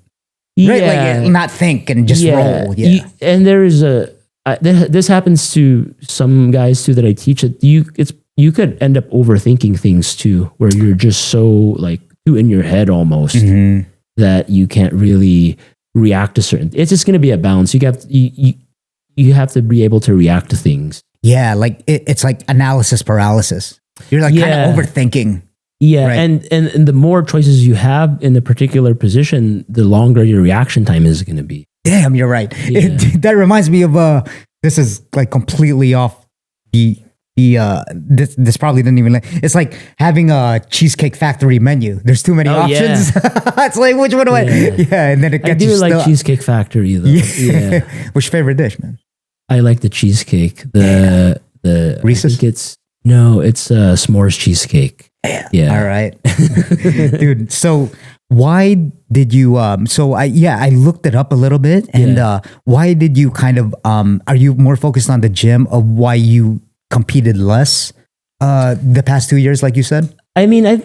Speaker 2: Yeah,
Speaker 1: right? Like not think and just roll. Yeah,
Speaker 2: and there is this happens to some guys too that I teach. You could end up overthinking things too, where you're just so like too in your head almost. That you can't really react to certain. It's just going to be a balance. You have to be able to react to things.
Speaker 1: Yeah, like it's like analysis paralysis. You're like kind of overthinking.
Speaker 2: Yeah,
Speaker 1: Right.
Speaker 2: and the more choices you have in a particular position, the longer your reaction time is going to be.
Speaker 1: Damn, you're right.
Speaker 2: Yeah.
Speaker 1: That reminds me of this is like completely off the this probably didn't even it's like having a Cheesecake Factory menu. There's too many options. It's like which one do I and then it
Speaker 2: I
Speaker 1: gets
Speaker 2: do
Speaker 1: you
Speaker 2: like
Speaker 1: stuck.
Speaker 2: Cheesecake Factory though. Yeah.
Speaker 1: What's your favorite dish, man?
Speaker 2: I like the cheesecake. The
Speaker 1: Reese's?
Speaker 2: I think it's s'mores cheesecake. Yeah.
Speaker 1: All right. Dude, so why did you so I looked it up a little bit and why did you kind of are you more focused on the gym of why you competed less the past 2 years like you said?
Speaker 2: I mean, I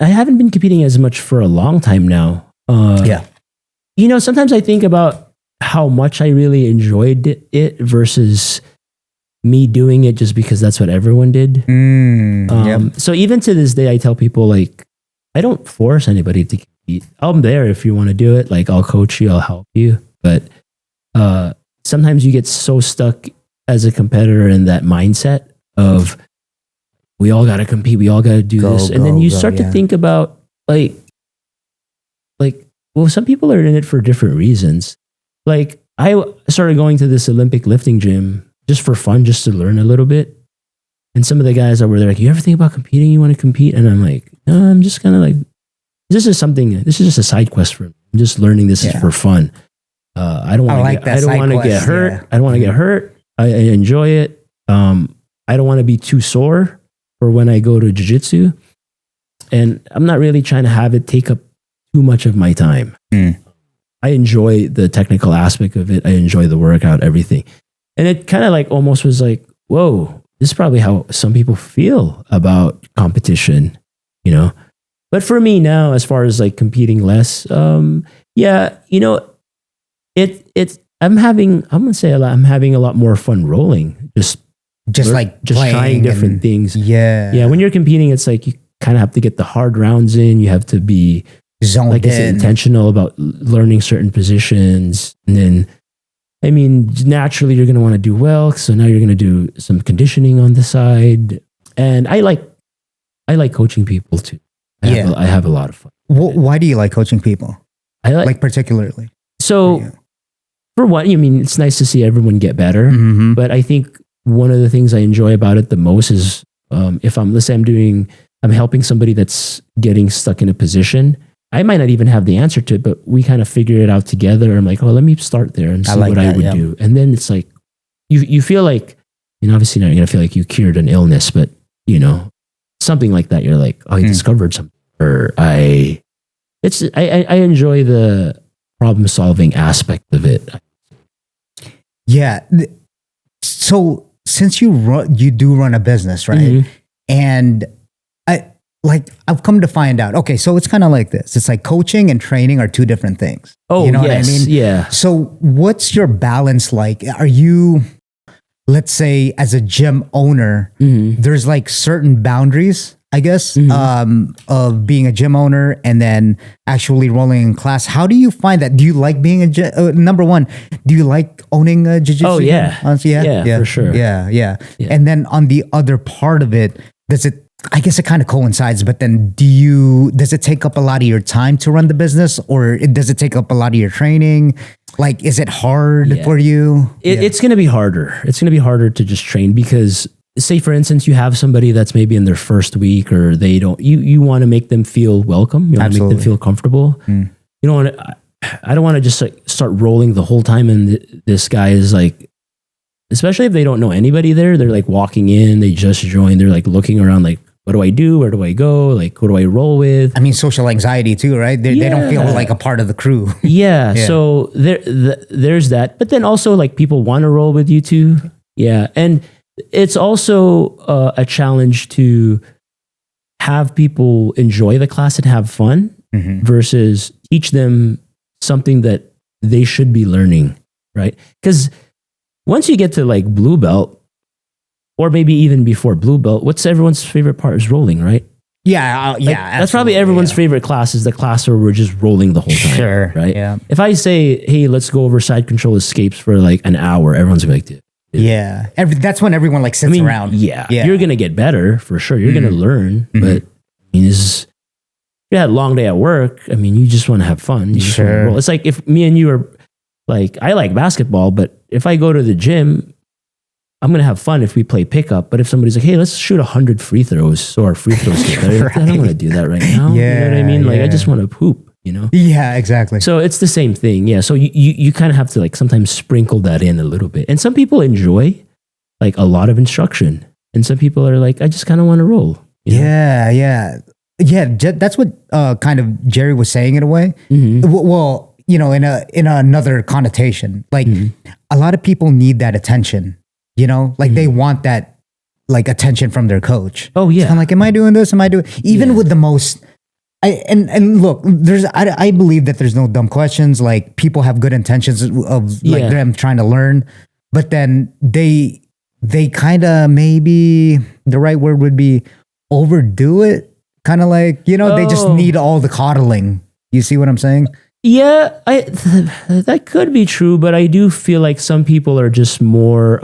Speaker 2: haven't been competing as much for a long time now. You know, sometimes I think about how much I really enjoyed it versus me doing it just because that's what everyone did. So even to this day, I tell people like, I don't force anybody to compete. I'm there if you want to do it. Like I'll coach you, I'll help you. But sometimes you get so stuck as a competitor in that mindset of we all got to compete, we all got to do this. And then you start to think about like, well, some people are in it for different reasons. Like I started going to this Olympic lifting gym just for fun, just to learn a little bit. And some of the guys that were there, like, you ever think about competing? You want to compete? And I'm like, no, I'm just kind of like, this is just a side quest for me. I'm just learning this is for fun. I don't want to get hurt.
Speaker 1: Yeah.
Speaker 2: I don't want to get hurt. I enjoy it. I don't want to be too sore for when I go to jiu-jitsu. And I'm not really trying to have it take up too much of my time. I enjoy the technical aspect of it. I enjoy the workout, everything. And it kind of like almost was like, whoa, this is probably how some people feel about competition, you know? But for me now, as far as like competing less, you know, I'm having a lot more fun rolling. Just trying different things. Yeah. When you're competing, it's like you kind of have to get the hard rounds in. You have to be
Speaker 1: zoned
Speaker 2: like
Speaker 1: in.
Speaker 2: intentional about learning certain positions. And then, I mean, naturally you're going to want to do well. So now you're going to do some conditioning on the side. And I like coaching people too. I have a lot of fun.
Speaker 1: Why do you like coaching people? I like particularly.
Speaker 2: So for one, I mean, it's nice to see everyone get better. But I think one of the things I enjoy about it the most is if let's say I'm helping somebody that's getting stuck in a position. I might not even have the answer to it, but we kind of figure it out together. I'm like, oh, let me start there and see what I would do. And then it's like, you feel like, you know, obviously not going to feel like you cured an illness, but you know, something like that. You're like, oh, I discovered something, or I enjoy the problem solving aspect of it.
Speaker 1: Yeah. So since you do run a business, right? And I've come to find out, okay, so it's kind of like this. It's like coaching and training are two different things.
Speaker 2: Oh,
Speaker 1: you know
Speaker 2: yes,
Speaker 1: what I mean?
Speaker 2: Yeah.
Speaker 1: So what's your balance like? Are you, let's say as a gym owner, there's like certain boundaries, I guess, of being a gym owner and then actually rolling in class. How do you find that? Do you like being number one, do you like owning a jiu-jitsu?
Speaker 2: Oh, yeah.
Speaker 1: Yeah,
Speaker 2: for sure.
Speaker 1: Yeah. And then on the other part of it, I guess it kind of coincides, but then does it take up a lot of your time to run the business, or does it take up a lot of your training? Like, is it hard for you?
Speaker 2: It's going to be harder. It's going to be harder to just train because, say for instance, you have somebody that's maybe in their first week, or they don't, you want to make them feel welcome. You want to make them feel comfortable. You don't want to, I don't want to just like start rolling the whole time. And this guy is like, especially if they don't know anybody there, they're like walking in, they just joined, they're like looking around like, what do I do? Where do I go? Like, who do I roll with?
Speaker 1: I mean, social anxiety too, right? They don't feel like a part of the crew.
Speaker 2: Yeah. So there's that. But then also like people want to roll with you too. Yeah. And it's also a challenge to have people enjoy the class and have fun versus teach them something that they should be learning, right? Because once you get to like blue belt, or maybe even before blue belt, what's everyone's favorite part is rolling, right?
Speaker 1: Yeah,
Speaker 2: that's probably everyone's favorite class is the class where we're just rolling the whole time.
Speaker 1: Sure,
Speaker 2: right?
Speaker 1: Yeah.
Speaker 2: If I say, hey, let's go over side control escapes for like an hour, everyone's gonna be like, dude.
Speaker 1: Yeah, that's when everyone like sits around.
Speaker 2: Yeah, you're gonna get better for sure. You're gonna learn, but I mean, you had a long day at work. I mean, you just want to have fun. You just wanna roll. It's like if me and you are like, I like basketball, but if I go to the gym, I'm going to have fun if we play pickup. But if somebody's like, hey, let's shoot 100 free throws so our free throws get better. I don't want to do that right now. You know what I mean? Like, I just want to poop, you know?
Speaker 1: Yeah, exactly.
Speaker 2: So it's the same thing. Yeah. So you kind of have to like sometimes sprinkle that in a little bit. And some people enjoy like a lot of instruction. And some people are like, I just kind of want to roll. You know?
Speaker 1: Yeah. That's what kind of Jerry was saying in a way. Well, you know, in another connotation, like a lot of people need that attention, you know, like they want that like attention from their coach.
Speaker 2: Oh yeah.
Speaker 1: So I'm like, am I doing this? Am I doing, even with the most, and look, I believe that there's no dumb questions. Like people have good intentions of like them trying to learn, but then they kind of, maybe the right word would be overdo it. Kind of like, you know, they just need all the coddling. You see what I'm saying?
Speaker 2: Yeah, that could be true, but I do feel like some people are just more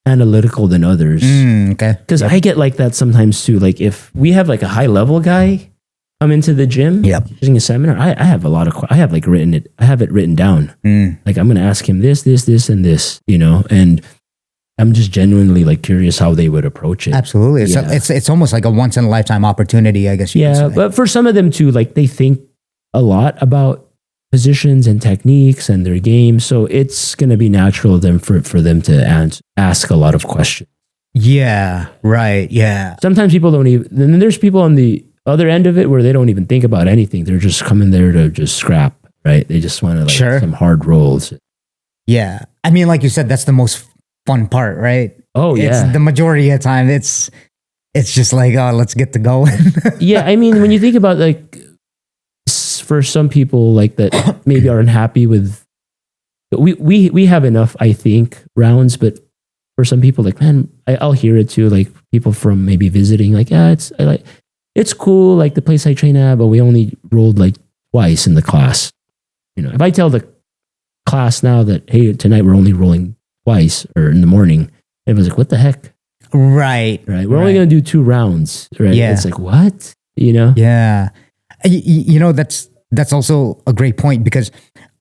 Speaker 2: analytical than others.
Speaker 1: Okay.
Speaker 2: Because I get like that sometimes too. Like if we have like a high level guy come into the gym, using a seminar, I have a lot of, I have it written down. Like I'm going to ask him this, and this, you know, and I'm just genuinely like curious how they would approach it.
Speaker 1: Absolutely. It's almost like a once in a lifetime opportunity, I guess you could say.
Speaker 2: But for some of them too, like they think a lot about positions and techniques and their game. So it's going to be natural then for them to ask a lot of questions.
Speaker 1: Yeah, right. Yeah.
Speaker 2: Sometimes people don't even, then there's people on the other end of it where they don't even think about anything. They're just coming there to just scrap, right? They just want to like some hard rolls.
Speaker 1: Yeah. I mean, like you said, that's the most fun part, right?
Speaker 2: Oh yeah.
Speaker 1: It's the majority of the time. It's just like, oh, let's get to going.
Speaker 2: Yeah. I mean, when you think about like, for some people like that maybe aren't happy with, we have enough, I think, rounds, but for some people like, man, I'll hear it too. Like people from maybe visiting, like, it's cool. Like the place I train at, but we only rolled like twice in the class. You know, if I tell the class now that, hey, tonight we're only rolling twice or in the morning, everyone's like, what the heck?
Speaker 1: Right.
Speaker 2: We're only going to do 2 rounds. Right.
Speaker 1: Yeah.
Speaker 2: It's like, what? You know?
Speaker 1: Yeah. You know, that's also a great point because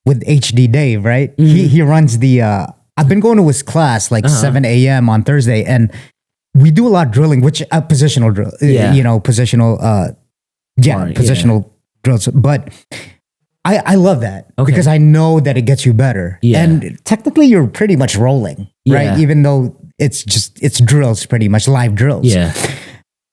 Speaker 1: with HD Dave, right? He runs the, I've been going to his class like 7 a.m. on Thursday, and we do a lot of drilling, which positional drill, you know, positional drills. But I love that because I know that it gets you better. Yeah. And technically you're pretty much rolling, right? Even though it's drills, pretty much live drills. Yeah.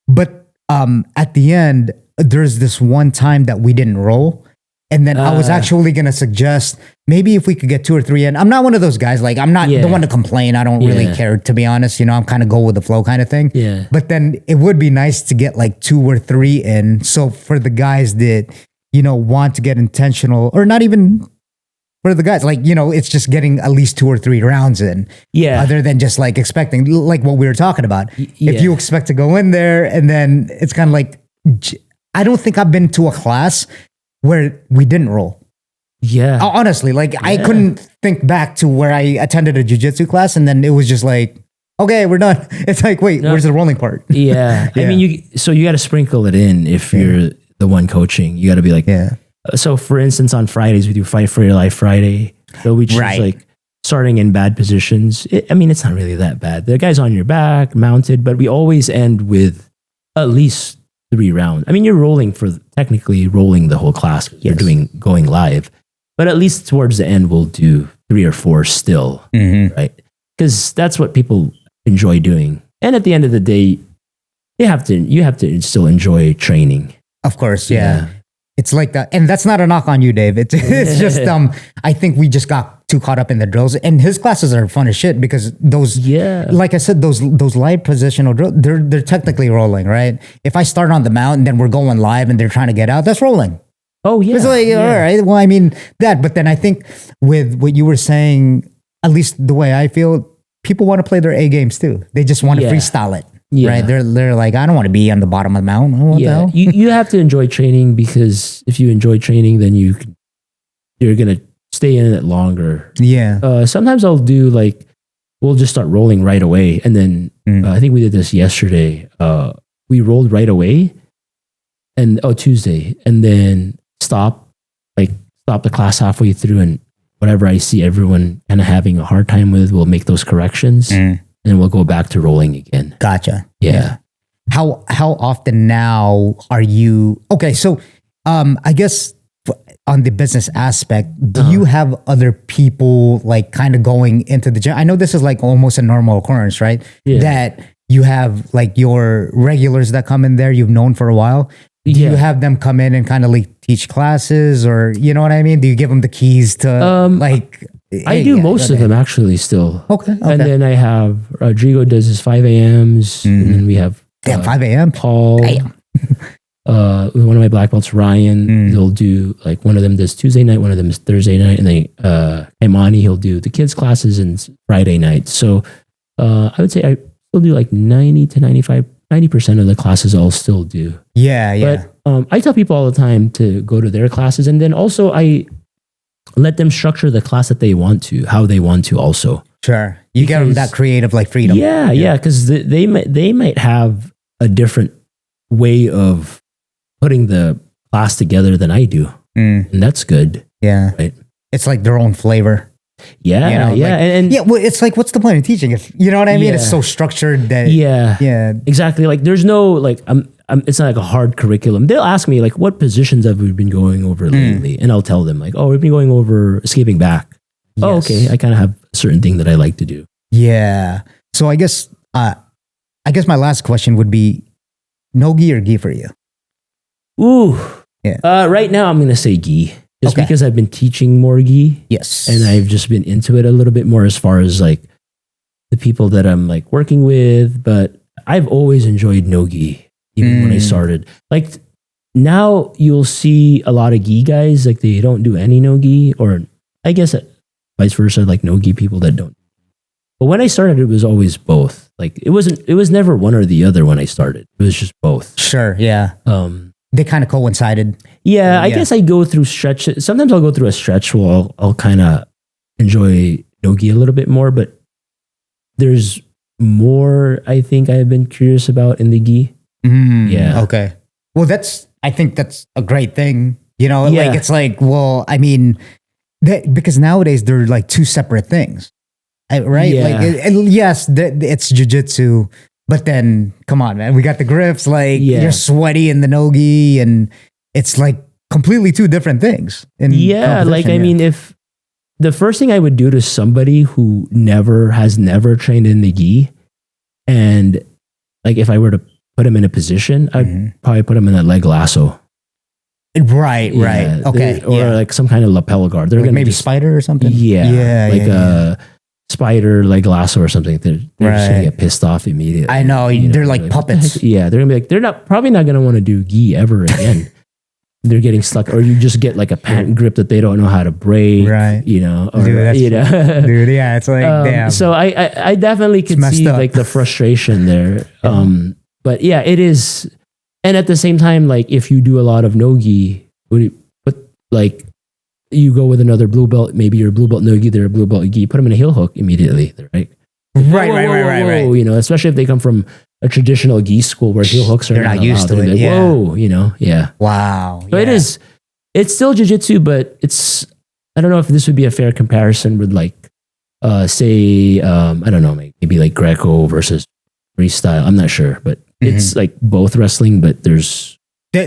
Speaker 1: But at the end, there's this one time that we didn't roll. And then I was actually going to suggest maybe if we could get 2 or 3 in. I'm not one of those guys. Like I'm not the one to complain. I don't really care, to be honest. You know, I'm kind of go with the flow kind of thing. Yeah. But then it would be nice to get like 2 or 3 in. So for the guys that, you know, want to get intentional, or not even for the guys, like, you know, it's just getting at least 2 or 3 rounds in. Yeah. Other than just like expecting, like what we were talking about. If you expect to go in there and then it's kind of like, I don't think I've been to a class where we didn't roll. Yeah. Honestly, like I couldn't think back to where I attended a jiu-jitsu class and then it was just like, okay, we're done. It's like, wait, where's the rolling part? Yeah.
Speaker 2: I mean, you got to sprinkle it in if you're the one coaching. You got to be like, so for instance, on Fridays, we do Fight for Your Life Friday. So we choose like starting in bad positions. I mean, it's not really that bad. The guy's on your back, mounted, but we always end with at least 3 rounds. I mean, you're technically rolling the whole class. You're going live, but at least towards the end, we'll do 3 or 4 still, right? Because that's what people enjoy doing. And at the end of the day, you have to still enjoy training.
Speaker 1: Of course, yeah. It's like that, and that's not a knock on you, Dave. It's just I think we just got too caught up in the drills, and his classes are fun as shit because those, like I said, those live positional drills, they're technically rolling, right? If I start on the mount and then we're going live and they're trying to get out, that's rolling. Oh yeah, it's like all right. Well, I mean that, but then I think with what you were saying, at least the way I feel, people want to play their A games too. They just want to freestyle it. Yeah. Right. They're like, I don't want to be on the bottom of the mountain. What the hell?
Speaker 2: You have to enjoy training, because if you enjoy training, then you're gonna stay in it longer. Yeah. Sometimes I'll do like, we'll just start rolling right away, and then I think we did this yesterday. We rolled right away, and Tuesday, and then stop the class halfway through, and whatever I see everyone kind of having a hard time with, we'll make those corrections, and then we'll go back to rolling again.
Speaker 1: Gotcha.
Speaker 2: Yeah.
Speaker 1: How often now are you okay? So, I guess on the business aspect, do you have other people like kind of going into the gym? I know this is like almost a normal occurrence, right?
Speaker 2: Yeah.
Speaker 1: That you have like your regulars that come in there you've known for a while. Do you have them come in and kind of like teach classes, or you know what I mean? Do you give them the keys to like?
Speaker 2: I do most of them actually still.
Speaker 1: Okay.
Speaker 2: And then I have Rodrigo does his 5 a.m.s, and then we have
Speaker 1: 5 a.m.
Speaker 2: Paul. One of my black belts, Ryan, they'll do like one of them does Tuesday night, one of them is Thursday night, and then Imani, he'll do the kids classes and Friday night. So I would say I still do like 90% of the classes I'll still do.
Speaker 1: Yeah.
Speaker 2: But I tell people all the time to go to their classes, and then also I let them structure the class that they want to, how they want to also.
Speaker 1: Sure. You give them that creative like freedom.
Speaker 2: Yeah. Because they might have a different way of putting the class together than I do. And that's good.
Speaker 1: Yeah.
Speaker 2: Right.
Speaker 1: It's like their own flavor.
Speaker 2: Yeah.
Speaker 1: You know,
Speaker 2: yeah.
Speaker 1: like,
Speaker 2: and
Speaker 1: yeah. Well, it's like, what's the point of teaching? If you know what I mean? It's so structured that.
Speaker 2: Yeah. Exactly. Like there's no, like, it's not like a hard curriculum. They'll ask me like, what positions have we been going over lately? And I'll tell them like, oh, we've been going over escaping back. Yes. Oh, okay. I kind of have a certain thing that I like to do.
Speaker 1: Yeah. So I guess my last question would be, no gi or gi for you?
Speaker 2: Ooh.
Speaker 1: Yeah.
Speaker 2: Right now I'm going to say gi. Just because I've been teaching more gi.
Speaker 1: Yes.
Speaker 2: And I've just been into it a little bit more as far as like the people that I'm like working with. But I've always enjoyed no gi, even when I started. Like now you'll see a lot of gi guys, like they don't do any no gi, or I guess vice versa, like no gi people that don't. But when I started, it was always both. Like it was never one or the other when I started. It was just both.
Speaker 1: Sure. Yeah. They kind of coincided.
Speaker 2: Yeah, I guess I go through stretches. Sometimes I'll go through a stretch where I'll kind of enjoy no-gi a little bit more, but there's more I think I've been curious about in the gi. Yeah.
Speaker 1: Okay. Well, I think that's a great thing. You know, like it's like, well, I mean, because nowadays they're like two separate things, right?
Speaker 2: Yeah.
Speaker 1: Like, yes, it's jiu-jitsu. But then, come on, man, we got the grips, like you're sweaty in the no-gi, and it's like completely two different things.
Speaker 2: Like, I mean, if the first thing I would do to somebody who has never trained in the gi, and like if I were to put him in a position, I'd probably put him in a leg lasso.
Speaker 1: Right. Okay.
Speaker 2: Or like some kind of lapel guard. They're
Speaker 1: like
Speaker 2: gonna
Speaker 1: maybe spider or something?
Speaker 2: A spider leg lasso or something. They're just gonna get pissed off immediately.
Speaker 1: I know. They're like puppets.
Speaker 2: Yeah, they're gonna be like, they're probably not gonna want to do gi ever again. They're getting stuck, or you just get like a patent grip that they don't know how to break. Right. You know. Or,
Speaker 1: dude, dude, yeah, it's like damn.
Speaker 2: So I definitely could see like the frustration there. But yeah, it is. And at the same time, like if you do a lot of no-gi, but like you go with another blue belt, maybe you're a blue belt no-gi, they're a blue belt gi, put them in a heel hook immediately, right? Right. You know, especially if they come from a traditional gi school where heel hooks are
Speaker 1: not used to it.
Speaker 2: Like, whoa, you know,
Speaker 1: Wow.
Speaker 2: So it's still jiu-jitsu, but I don't know if this would be a fair comparison with like, say, I don't know, maybe like Greco versus freestyle. I'm not sure, but it's like both wrestling, but there's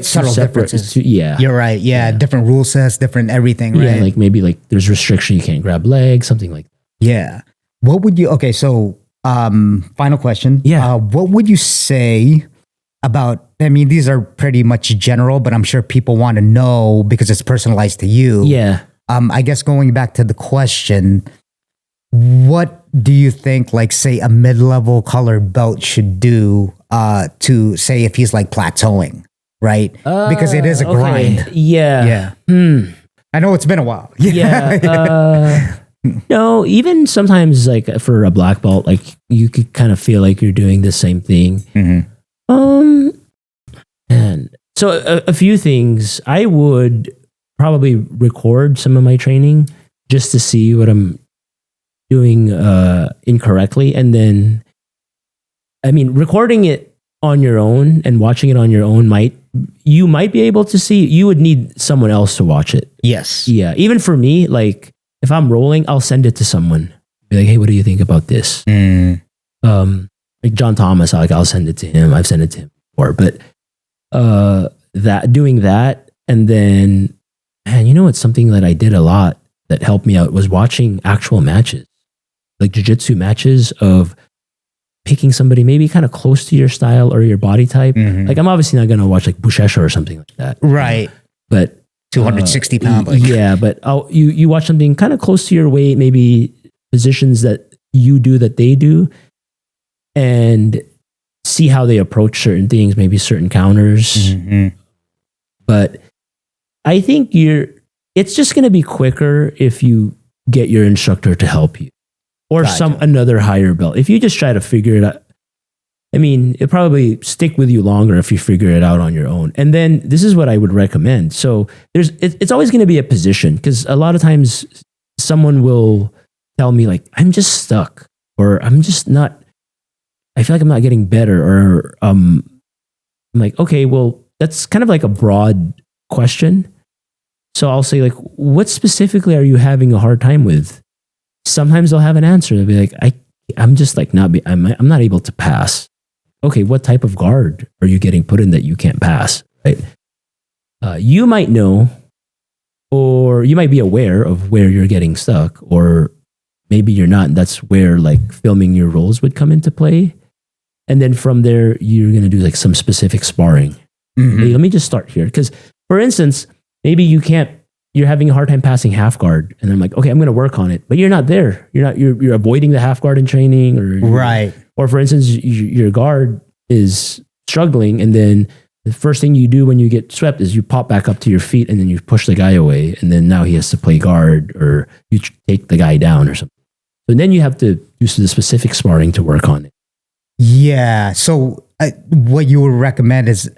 Speaker 1: subtle differences.
Speaker 2: You're
Speaker 1: right. Yeah. Different rule sets, different everything, right?
Speaker 2: Yeah, like maybe like there's restriction, you can't grab legs, something like that.
Speaker 1: Yeah. What would you, so final question.
Speaker 2: Yeah.
Speaker 1: What would you say about, I mean, these are pretty much general, but I'm sure people want to know because it's personalized to you.
Speaker 2: Yeah.
Speaker 1: I guess going back to the question, what do you think, like, say, a mid-level colored belt should do to say if he's like plateauing, right? Because it is a grind.
Speaker 2: Yeah.
Speaker 1: I know it's been a while.
Speaker 2: No, even sometimes like for a black belt, like you could kind of feel like you're doing the same thing. And so a few things, I would probably record some of my training just to see what I'm doing incorrectly. And then, I mean, recording it on your own and watching it on your own you might be able to see. You would need someone else to watch it.
Speaker 1: Yes.
Speaker 2: Yeah. Even for me, like if I'm rolling, I'll send it to someone. Be like, hey, what do you think about this? Like John Thomas, I'll send it to him. I've sent it to him before, but doing that, and then, man, you know what's something that I did a lot that helped me out was watching actual matches, like jiu-jitsu matches of picking somebody maybe kind of close to your style or your body type. Like I'm obviously not going to watch like Bushesha or something like that.
Speaker 1: Right.
Speaker 2: But
Speaker 1: 260 pound.
Speaker 2: Yeah. But you watch something kind of close to your weight, maybe positions that you do that they do, and see how they approach certain things, maybe certain counters. But I think it's just going to be quicker if you get your instructor to help you. Or another higher belt. If you just try to figure it out, I mean, it'll probably stick with you longer if you figure it out on your own. And then this is what I would recommend. So it's always going to be a position, because a lot of times someone will tell me like, I'm just stuck, or I'm just not, I feel like I'm not getting better, or I'm like, okay, well, that's kind of like a broad question. So I'll say like, what specifically are you having a hard time with? Sometimes they'll have an answer. They'll be like, I'm just like I'm not able to pass. Okay, what type of guard are you getting put in that you can't pass? Right? You might know, or you might be aware of where you're getting stuck, or maybe you're not. And that's where like filming your roles would come into play. And then from there, you're going to do like some specific sparring. Hey, let me just start here. Because for instance, maybe you're having a hard time passing half guard, and I'm like, okay, I'm going to work on it, but you're not there. You're avoiding the half guard in training, or for instance, your guard is struggling, and then the first thing you do when you get swept is you pop back up to your feet, and then you push the guy away, and then now he has to play guard, or you take the guy down or something. So then you have to do the specific sparring to work on it.
Speaker 1: Yeah. So what you would recommend is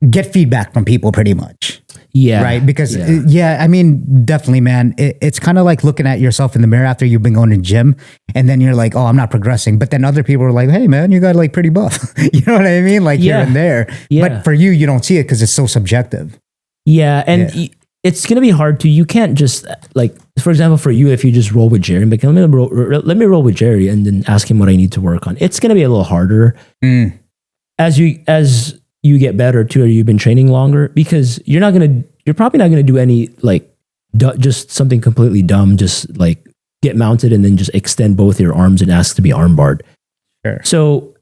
Speaker 1: get feedback from people pretty much.
Speaker 2: Yeah.
Speaker 1: Right. Because I mean, definitely, man, it's kind of like looking at yourself in the mirror after you've been going to gym, and then you're like, oh, I'm not progressing. But then other people are like, hey man, you got like pretty buff. You know what I mean? Like here and there. Yeah. But for you don't see it because it's so subjective.
Speaker 2: Yeah. And it's going to be hard to, you can't just like, for example, for you, if you just roll with Jerry, like, let me roll with Jerry and then ask him what I need to work on. It's going to be a little harder as you get better too, or you've been training longer, because you're probably not going to do any like just something completely dumb, just like get mounted and then just extend both your arms and ask to be armbarred.
Speaker 1: Sure.
Speaker 2: So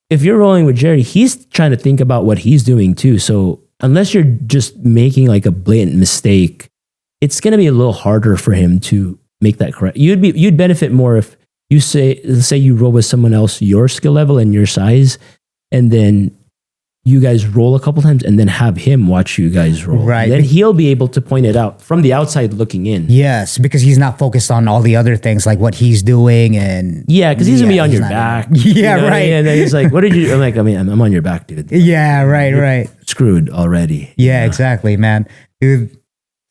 Speaker 2: if you're rolling with Jerry, he's trying to think about what he's doing too. So unless you're just making like a blatant mistake, it's going to be a little harder for him to make that correct. You'd benefit more if you say you roll with someone else your skill level and your size, and then you guys roll a couple times and then have him watch you guys roll.
Speaker 1: Right.
Speaker 2: Then he'll be able to point it out from the outside looking in.
Speaker 1: Yes, because he's not focused on all the other things like what he's doing, and
Speaker 2: because he's gonna be on your back.
Speaker 1: Yeah, right. I mean?
Speaker 2: And then he's like, "What did you?" I'm like, I'm on your back, dude.
Speaker 1: Yeah, right.
Speaker 2: Screwed already.
Speaker 1: Yeah, exactly, man. Dude,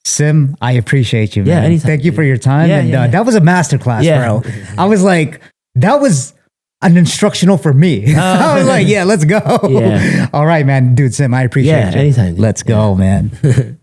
Speaker 1: Sim, I appreciate you, man.
Speaker 2: Yeah, anytime.
Speaker 1: Thank you for your time. That was a masterclass, bro. I was like, that was an instructional for me. I was like, yeah, let's go. Yeah. All right, man. Dude, Sim, I appreciate you.
Speaker 2: Anytime. Dude.
Speaker 1: Let's go, man.